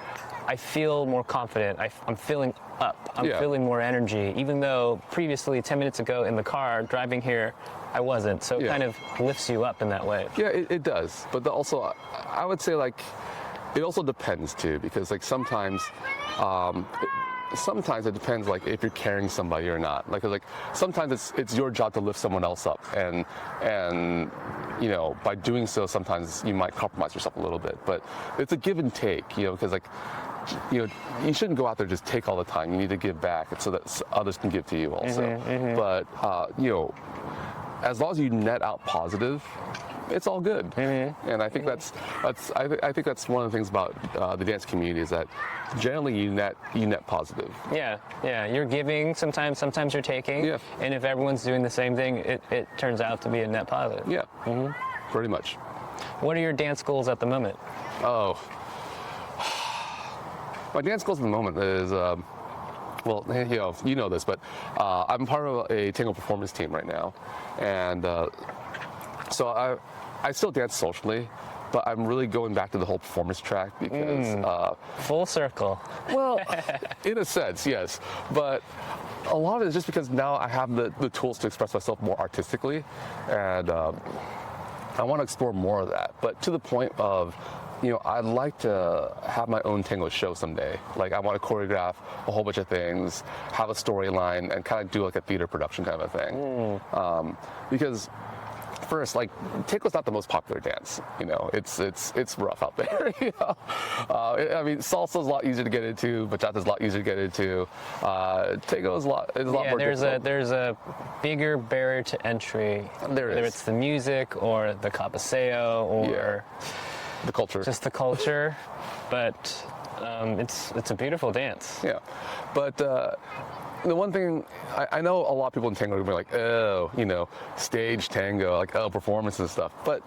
I feel more confident. I'm feeling up. I'm feeling more energy, even though previously 10 minutes ago in the car driving here, I wasn't. So it kind of lifts you up in that way.
Yeah, it does. But also, I would say, like, it also depends too, because like sometimes it depends, like if you're carrying somebody or not. Like sometimes it's your job to lift someone else up, and you know, by doing so, sometimes you might compromise yourself a little bit. But it's a give and take, you know, because like, you know, you shouldn't go out there just take all the time. You need to give back so that others can give to you also. But you know, as long as you net out positive, it's all good. And I think I think that's one of the things about the dance community is that generally you net positive.
Yeah, you're giving sometimes you're taking.
Yeah.
And if everyone's doing the same thing, it turns out to be a net positive.
Yeah, pretty much.
What are your dance goals at the moment?
Oh, my dance goals at the moment is, well, you know this, but I'm part of a tango performance team right now, and so I still dance socially, but I'm really going back to the whole performance track because
full circle.
Well, in a sense, yes, but a lot of it is just because now I have the tools to express myself more artistically, and I want to explore more of that, but to the point of, I'd like to have my own tango show someday. Like, I want to choreograph a whole bunch of things, have a storyline, and kind of do like a theater production kind of a thing. Because first, like, tango's not the most popular dance. It's rough out there. I mean, salsa's a lot easier to get into, bachata's a lot easier to get into. Tango is a lot more difficult.
There's a bigger barrier to entry.
There is.
Whether it's the music or the cabeceo or
the culture.
Just the culture, but it's a beautiful dance.
Yeah, but the one thing I know a lot of people in tango are like, oh, stage tango, like performance and stuff. But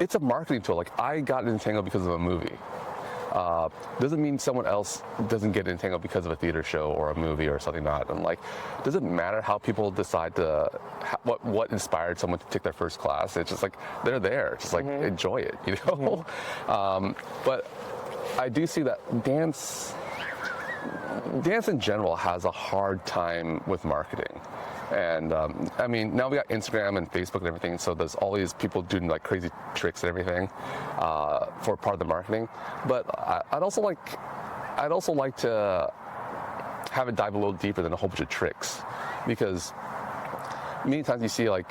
it's a marketing tool. Like, I got into tango because of a movie. Doesn't mean someone else doesn't get into tango because of a theater show or a movie or something not. And like, doesn't matter how people decide to, what inspired someone to take their first class. It's just like, they're there. Just like, enjoy it, But I do see that dance in general has a hard time with marketing. And I mean, now we got Instagram and Facebook and everything, so there's all these people doing like crazy tricks and everything for part of the marketing. But I'd also like to have it dive a little deeper than a whole bunch of tricks, because many times you see like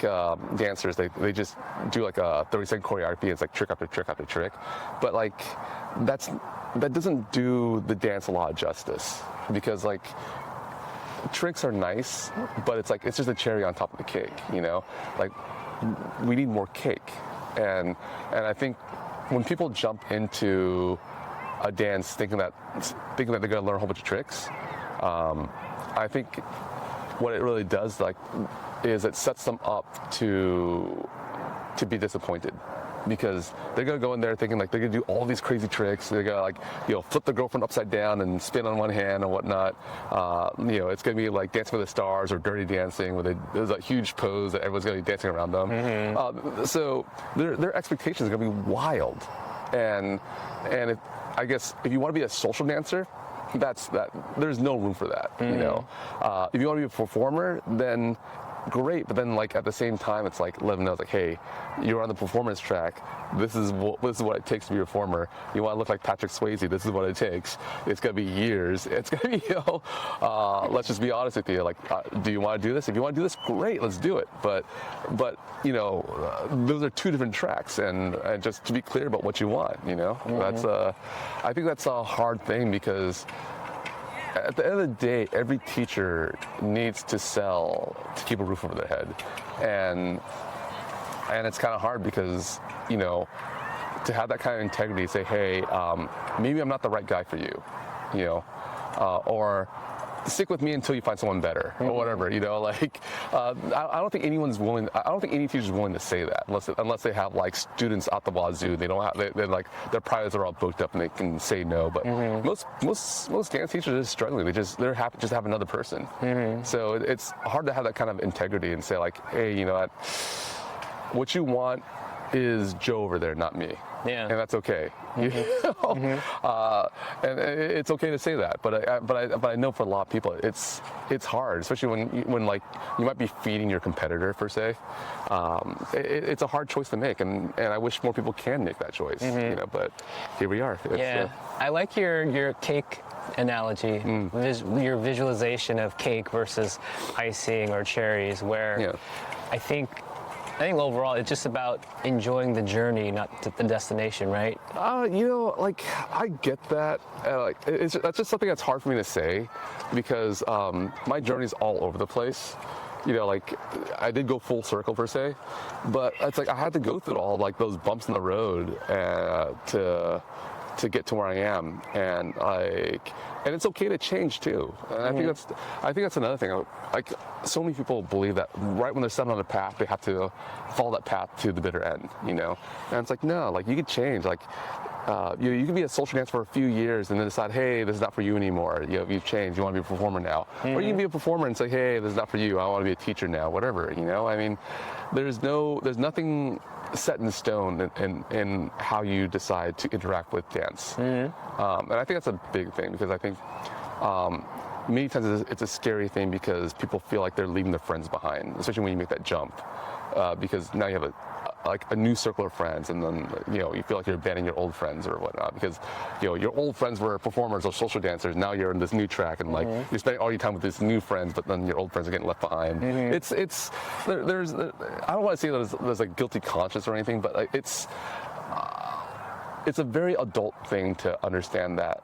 dancers, they just do like a 30-second choreography. And it's like trick after trick after trick, but like that doesn't do the dance a lot of justice, because like, tricks are nice, but it's just a cherry on top of the cake, Like, we need more cake, and I think when people jump into a dance thinking that they're gonna learn a whole bunch of tricks, I think what it really does is it sets them up to be disappointed. Because they're gonna go in there thinking like they're gonna do all these crazy tricks. They're gonna flip the girlfriend upside down and spin on one hand and whatnot. It's gonna be like Dancing with the Stars or Dirty Dancing, where there's a huge pose that everyone's gonna be dancing around them. So their expectations are gonna be wild. And I guess if you want to be a social dancer, there's no room for that. If you want to be a performer, then great, but then like at the same time, it's like let them know, like, hey, you're on the performance track. This is what it takes to be a performer. You want to look like Patrick Swayze. This is what it takes. It's gonna be years. It's gonna be, let's just be honest with you. Like, do you want to do this? If you want to do this, great, let's do it. But those are two different tracks, and just to be clear about what you want. That's I think that's a hard thing, because at the end of the day, every teacher needs to sell to keep a roof over their head, and it's kind of hard because to have that kind of integrity, say, hey, maybe I'm not the right guy for you, or stick with me until you find someone better, or whatever. I don't think anyone's willing. I don't think any teacher's willing to say that unless they have like students out the wazoo. They don't have. They're like, their privates are all booked up and they can say no. But most dance teachers are just struggling. They're happy just to have another person. So it's hard to have that kind of integrity and say like, hey, what you want is Joe over there, not me.
Yeah.
And that's okay. And it's okay to say that, but I know for a lot of people it's hard, especially when like you might be feeding your competitor per se. It's a hard choice to make, and I wish more people can make that choice. But here we are.
I like your cake analogy, your visualization of cake versus icing or cherries, where I think overall it's just about enjoying the journey, not the destination, right?
Like, I get that. That's just something that's hard for me to say, because my journey's all over the place. you know, like I did go full circle per se, but it's like I had to go through all like those bumps in the road to get to where I am, and it's okay to change too. And I think that's another thing. Like so many people believe that right when they're set on a path, they have to follow that path to the bitter end, you know. And it's like no, like you could change. Like you can be a social dancer for a few years and then decide, hey, this is not for you anymore. You've changed. You want to be a performer now, or you can be a performer and say, hey, this is not for you. I want to be a teacher now. Whatever, you know. I mean, there's nothing set in stone in how you decide to interact with dance. And I think that's a big thing, because I think many times it's a scary thing because people feel like they're leaving their friends behind, especially when you make that jump, because now you have a new circle of friends, and then you feel like you're abandoning your old friends or whatnot, because your old friends were performers or social dancers. Now you're in this new track, and like you're spending all your time with these new friends, but then your old friends are getting left behind. There's I don't want to say that there's a guilty conscience or anything, but like, it's a very adult thing to understand that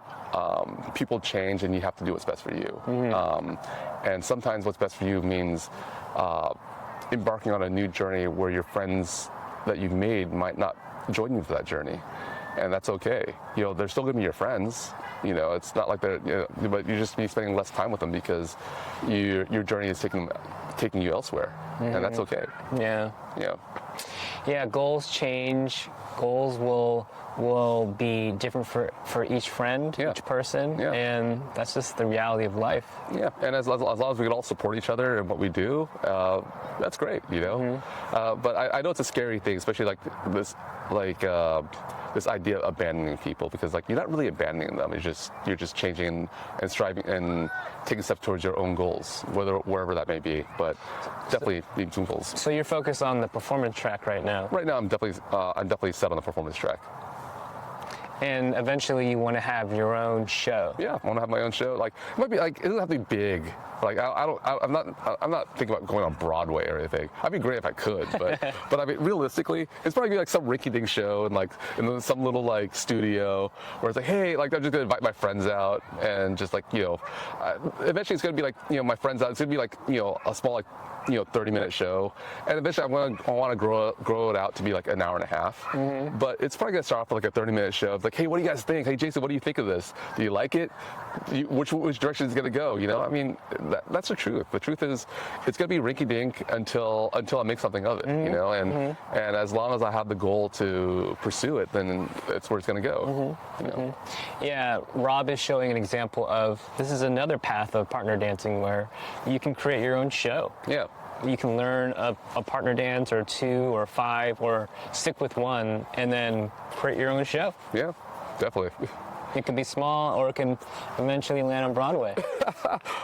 people change and you have to do what's best for you. And sometimes what's best for you means embarking on a new journey where your friends that you've made might not join you for that journey, and that's okay. They're still going to be your friends. It's not like but you're just be spending less time with them because your journey is taking you elsewhere, and that's okay.
Yeah, goals change. Goals will be different for each friend, each person, and that's just the reality of life.
Yeah, and as long as we can all support each other in what we do, that's great, But I know it's a scary thing, especially like this idea of abandoning people, because like you're not really abandoning them. You're just changing and striving and taking steps towards your own goals, wherever that may be. But definitely being some goals.
So you're focused on the performance track right now.
Right now, I'm definitely set on the performance track.
And eventually you want to have your own show.
Yeah, I want to have my own show. Like, it might be like, it doesn't have to be big. Like, I'm not thinking about going on Broadway or anything. I'd be great if I could, but I mean, realistically, it's probably be like some rinky-dink show and like in some little like studio where it's like, hey, like I'm just gonna invite my friends out and just like eventually it's gonna be like my friends out. It's gonna be like a small like 30-minute show, and eventually I want to grow it out to be like an hour and a half. But it's probably gonna start off with like a 30-minute show. It's like, hey, what do you guys think? Hey, Jason, what do you think of this? Do you like it? Which direction is it gonna go? I mean, that's the truth. The truth is, it's gonna be rinky-dink until I make something of it. And as long as I have the goal to pursue it, then it's where it's gonna go.
Yeah, Rob is showing an example of this is another path of partner dancing where you can create your own show.
Yeah.
You can learn a partner dance or 2 or 5 or stick with one and then create your own show.
Yeah, definitely.
It can be small or it can eventually land on Broadway.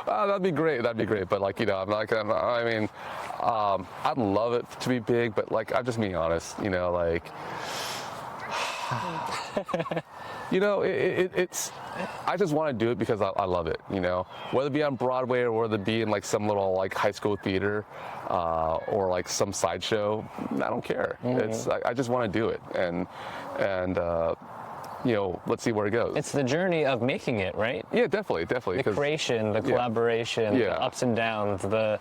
That'd be great. But like, I'm not gonna, I mean, I'd love it to be big, but like, I'm just being honest, like, it's, I just want to do it because I love it, whether it be on Broadway or whether it be in like some little like high school theater, or like some sideshow, I don't care. It's, I just want to do it. And let's see where it goes.
It's the journey of making it, right?
Yeah, definitely.
The creation, the collaboration, the ups and downs, the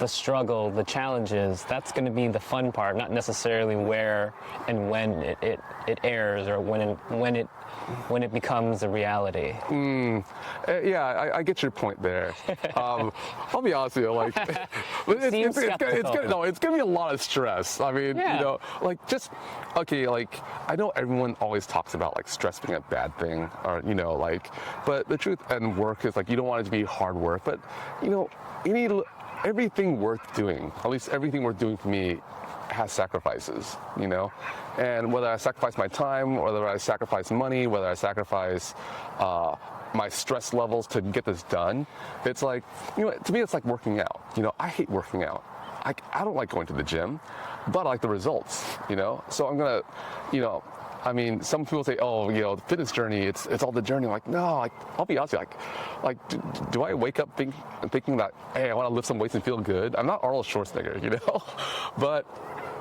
struggle, the challenges. That's going to be the fun part, not necessarily where and when it airs or when it becomes a reality.
Yeah, I get your point there. I'll be honest with you, like, it's gonna be a lot of stress. I mean, like like I know everyone always talks about like stress being a bad thing, or like, but the truth and work is like you don't want it to be hard work, but you need everything worth doing. At least everything worth doing for me has sacrifices, and whether I sacrifice my time, whether I sacrifice money, whether I sacrifice my stress levels to get this done, it's like, to me it's like working out. I hate working out. I don't like going to the gym, but I like the results, so I'm gonna, I mean, some people say, oh, the fitness journey, it's all the journey. I'm like, no, like, I'll be honest with you, do I wake up thinking that, hey, I want to lift some weights and feel good? I'm not Arnold Schwarzenegger, but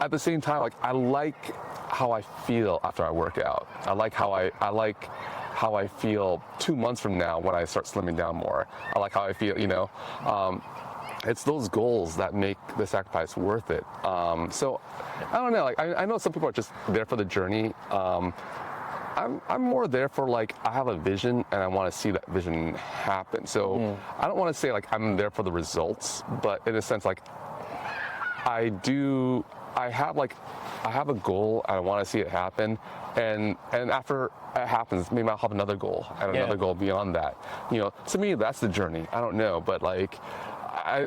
at the same time, like, I like how I feel after I work out. I like how I feel 2 months from now when I start slimming down more. I like how I feel, it's those goals that make the sacrifice worth it. So I don't know, like I know some people are just there for the journey. I'm more there for like, I have a vision and I want to see that vision happen. So I don't want to say like I'm there for the results, but in a sense, like I have a goal and I want to see it happen. And after it happens, maybe I'll have another goal and another goal beyond that. You know, to me, that's the journey. I don't know, but like, I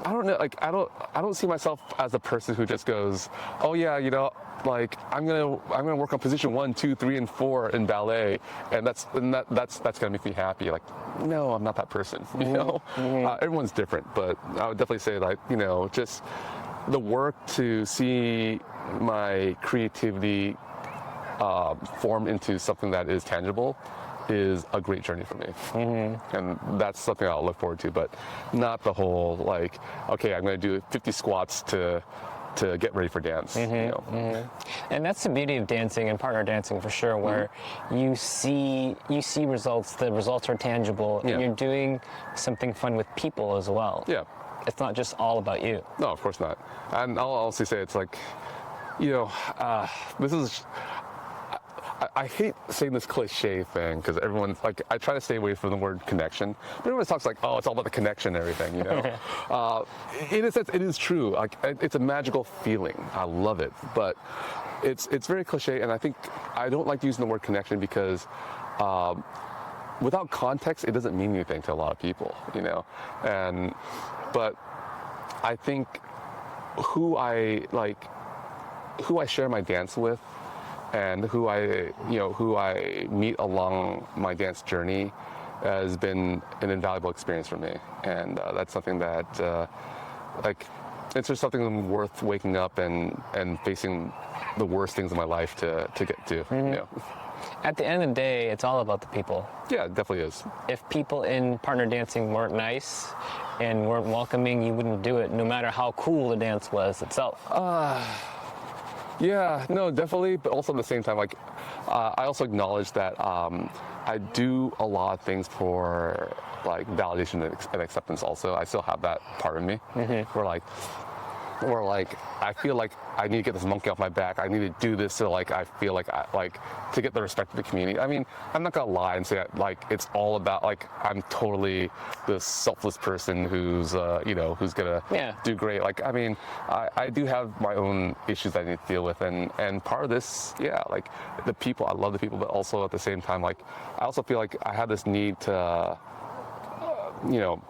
don't know, like I don't see myself as a person who just goes, oh yeah, you know, like I'm gonna work on position 1, 2, 3, and 4 in ballet, and that's gonna make me happy. Like, no, I'm not that person. You know, everyone's different, but I would definitely say like, you know, just the work to see my creativity form into something that is tangible is a great journey for me. And that's something I'll look forward to, but not the whole like, okay, I'm going to do 50 squats to get ready for dance. You know?
And that's the beauty of dancing and partner dancing for sure, where you see results, the results are tangible, and you're doing something fun with people as well.
Yeah.
It's not just all about you.
No, of course not. And I'll also say it's like, you know, this is, I hate saying this cliche thing because everyone's like, I try to stay away from the word connection, but everyone talks like, oh, it's all about the connection and everything, you know. In a sense, it is true. Like, it's a magical feeling. I love it, but it's very cliche, and I think I don't like using the word connection because without context, it doesn't mean anything to a lot of people, you know. But I think who I share my dance with, and who I meet along my dance journey has been an invaluable experience for me. And that's something that, like, it's just something worth waking up and facing the worst things in my life to get to. You know?
At the end of the day, it's all about the people.
Yeah, it definitely is.
If people in partner dancing weren't nice and weren't welcoming, you wouldn't do it, no matter how cool the dance was itself.
Yeah, no, definitely. But also at the same time, like, I also acknowledge that I do a lot of things for validation and acceptance. Also, I still have that part of me where I feel like I need to get this monkey off my back. I need to do this so I feel like to get the respect of the community. I mean, I'm not gonna lie and say that, it's all about I'm totally this selfless person who's who's gonna do great. I do have my own issues that I need to deal with, and part of this, the people. I love the people, but also at the same time, I also feel like I have this need to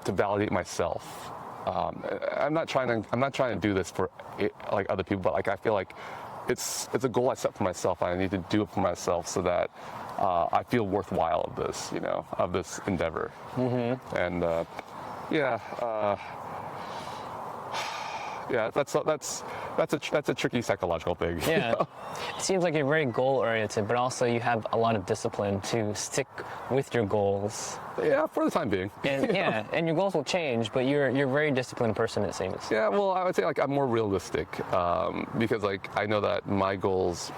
validate myself. I'm not trying to do this for other people, but I feel like it's a goal I set for myself. I need to do it for myself so that I feel worthwhile of this, of this endeavor. And that's a tricky psychological thing.
Yeah, it seems like you're very goal oriented, but also you have a lot of discipline to stick with your goals.
Yeah, for the time being.
And and your goals will change, but you're a very disciplined person, it seems.
Yeah, well, I would say I'm more realistic because I know that my goals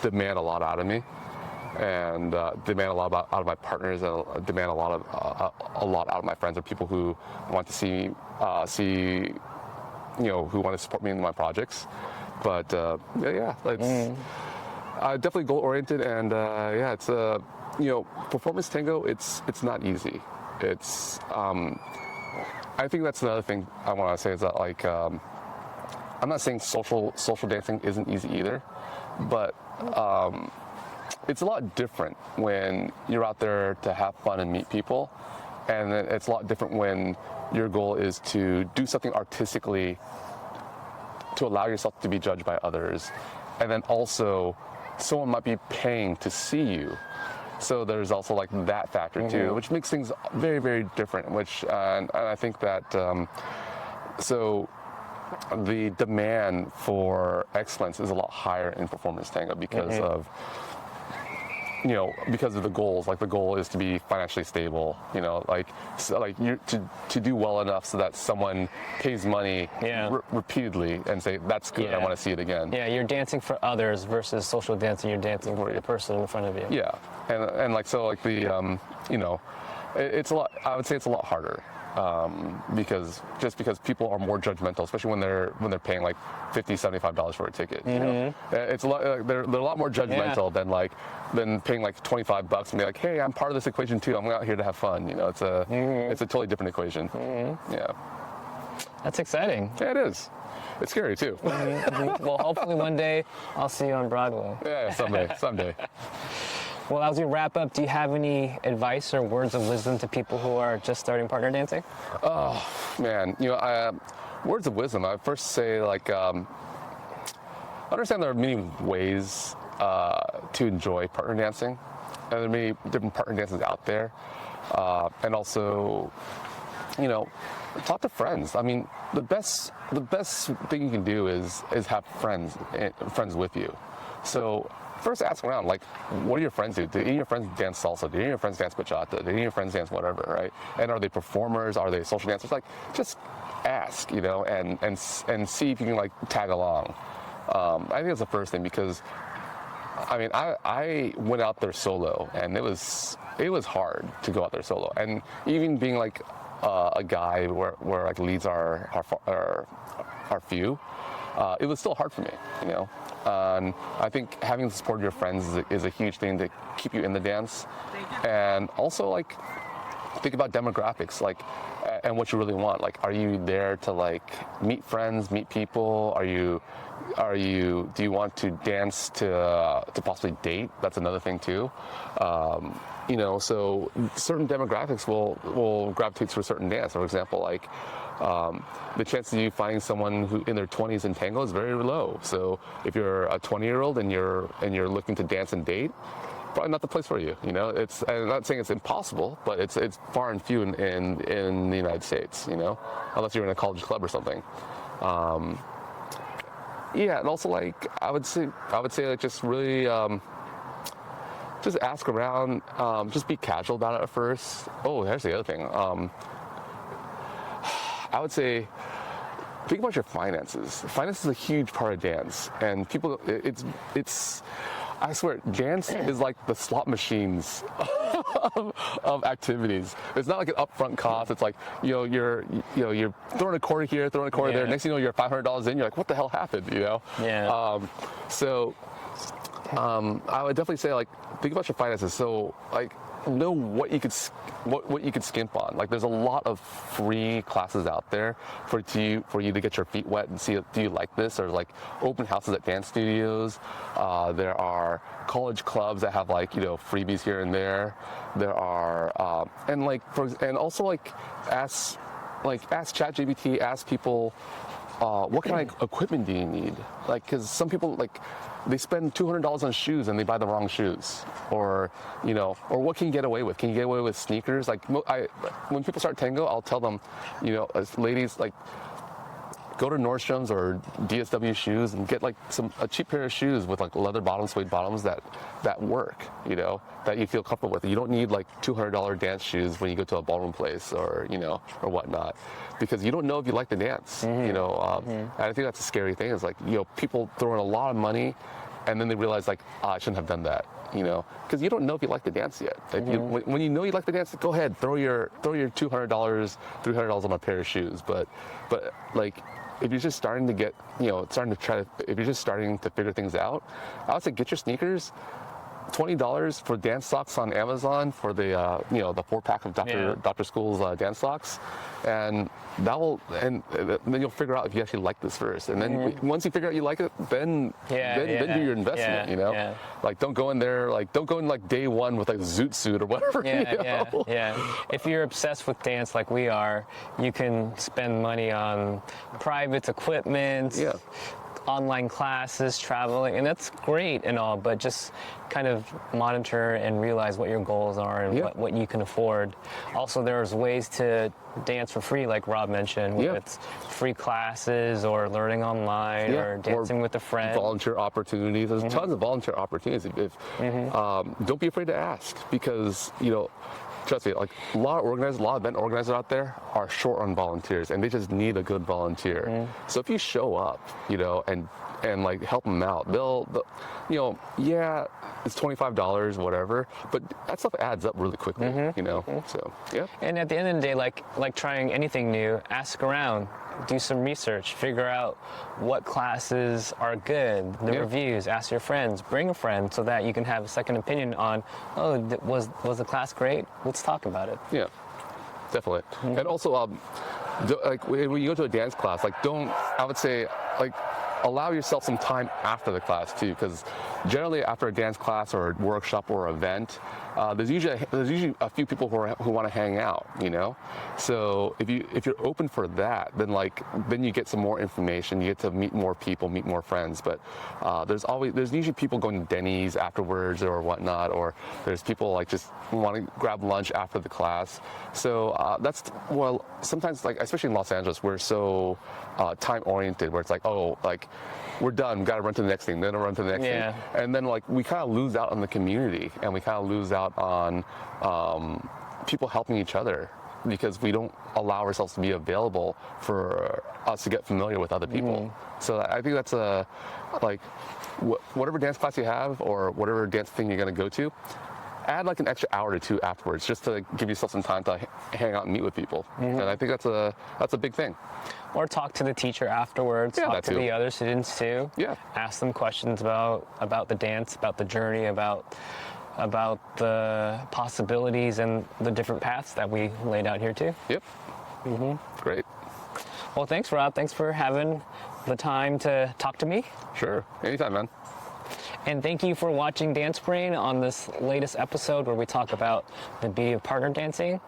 demand a lot out of me, and demand a lot out of my partners, and demand a lot out of my friends or people who want to see who want to support me in my projects. But it's definitely goal oriented, and it's performance tango. It's not easy. It's I think that's another thing I want to say is that I'm not saying social dancing isn't easy either, but it's a lot different when you're out there to have fun and meet people, and then it's a lot different when your goal is to do something artistically to allow yourself to be judged by others, and then also someone might be paying to see you. So there's also that factor too, which makes things very, very different. Which and I think that so the demand for excellence is a lot higher in performance tango because of the goals. The goal is to be financially stable. To do well enough so that someone pays money repeatedly and say that's good. I want to see it again.
Yeah, you're dancing for others versus social dancing. You're dancing for the person in front of you.
Yeah, and it's a lot. I would say it's a lot harder. because people are more judgmental, especially when they're paying like $50, $75 for a ticket. You know? It's a lot. They're a lot more judgmental than paying like $25 and be like, hey, I'm part of this equation too. I'm out here to have fun. You know, it's a totally different equation. Yeah.
That's exciting.
Yeah, it is. It's scary too.
Well, hopefully one day I'll see you on Broadway.
Yeah, someday.
Well, as we wrap up, do you have any advice or words of wisdom to people who are just starting partner dancing?
Oh, man. You know, words of wisdom. I first say, like, understand there are many ways to enjoy partner dancing. And there are many different partner dances out there. And also, you know, talk to friends. I mean, the best thing you can do is have friends with you. So first ask around, like, what do your friends do? Do any of your friends dance salsa? Do any of your friends dance bachata? Do any of your friends dance whatever, right? And are they performers? Are they social dancers? Like, just ask, you know, and see if you can, like, tag along. I think that's the first thing, because, I mean, I went out there solo, and it was hard to go out there solo. And even being, like, a guy where like leads are few, it was still hard for me, you know. And I think having the support of your friends is a huge thing to keep you in the dance. And also, like, think about demographics, like, and what you really want. Like, are you there to, like, meet friends, meet people? Do you want to dance to possibly date? That's another thing too. You know, so certain demographics will gravitate to a certain dance. For example, like, the chances of you finding someone who in their 20s in tango is very low. So if you're a 20-year-old and you're looking to dance and date, probably not the place for you. You know, I'm not saying it's impossible, but it's far and few in the United States. You know, unless you're in a college club or something. Yeah, and also, like, I would say like, just really just ask around, just be casual about it at first. Oh, here's the other thing. I would say think about your finances. Finance is a huge part of dance, and people, it's I swear, dance is like the slot machines of activities. It's not like an upfront cost. It's like, you're throwing a quarter here, throwing a quarter there. Next thing you know, you're $500 in. You're like, what the hell happened? You know?
Yeah.
I would definitely say, like, think about your finances. So, like, know what you could skimp on. Like, there's a lot of free classes out there for you to get your feet wet and see, do you like this? Or, like, open houses at dance studios. There are college clubs that have, like, freebies here and there. There are and also, like, ask ChatGPT, ask people, what kind of equipment do you need? Like, because some people, like, they spend $200 on shoes and they buy the wrong shoes, or what can you get away with? Can you get away with sneakers? Like, when people start tango, I'll tell them, as ladies, like, go to Nordstrom's or DSW shoes and get, like, a cheap pair of shoes with, like, leather bottoms, suede bottoms that work, that you feel comfortable with. You don't need, like, $200 dance shoes when you go to a ballroom place or whatnot, because you don't know if you like the dance. And I think that's a scary thing, is, like, people throw in a lot of money and then they realize, like, I shouldn't have done that, because you don't know if you like the dance yet. When you know you like the dance, go ahead, throw your $200, $300 on a pair of shoes. But like, if you're just starting to get, if you're just starting to figure things out, I would say get your sneakers. $20 for dance socks on Amazon for the the 4-pack of Dr. School's dance socks, and then you'll figure out if you actually like this first. And then once you figure out you like it, then do your investment. Like, don't go in like day one with, like, a zoot suit or whatever.
If you're obsessed with dance like we are, you can spend money on private equipment. Online classes, traveling, and that's great and all, but just kind of monitor and realize what your goals are and what you can afford. Also, there's ways to dance for free, like Rob mentioned, whether it's free classes or learning online or dancing with a friend.
Volunteer opportunities. There's tons of volunteer opportunities. Don't be afraid to ask, because trust me, like, a lot of event organizers out there are short on volunteers, and they just need a good volunteer. So if you show up, and like help them out. They'll you know, yeah, it's $25, whatever, but that stuff adds up really quickly, you know. So yeah.
And at the end of the day, like trying anything new, ask around, do some research, figure out what classes are good, the reviews, ask your friends, bring a friend so that you can have a second opinion on, oh, was the class great? Let's talk about it.
Yeah, definitely. And also, like when you go to a dance class, like I would say, like, allow yourself some time after the class too, because generally after a dance class or a workshop or event, there's usually a few people who want to hang out, you know. So if you're open for that, then you get some more information, you get to meet more people, meet more friends. But there's usually people going to Denny's afterwards or whatnot, or there's people like just want to grab lunch after the class. So sometimes, like especially in Los Angeles, we're so time oriented, where it's like, oh, like we're done, we got to run to the next thing, then run to the next thing, and then like we kind of lose out on the community, and we kind of lose out on people helping each other, because we don't allow ourselves to be available for us to get familiar with other people. So I think that's whatever dance class you have or whatever dance thing you're going to go to, add like an extra hour or two afterwards, just to give yourself some time to hang out and meet with people. And I think that's a big thing.
Or talk to the teacher afterwards, talk to the other students too.
Yeah.
Ask them questions about the dance, about the journey, about the possibilities and the different paths that we laid out here too.
Yep. Great.
Well, thanks, Rob. Thanks for having the time to talk to me.
Sure. Anytime, man.
And thank you for watching Dance Brain on this latest episode where we talk about the beauty of partner dancing.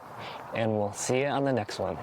And we'll see you on the next one.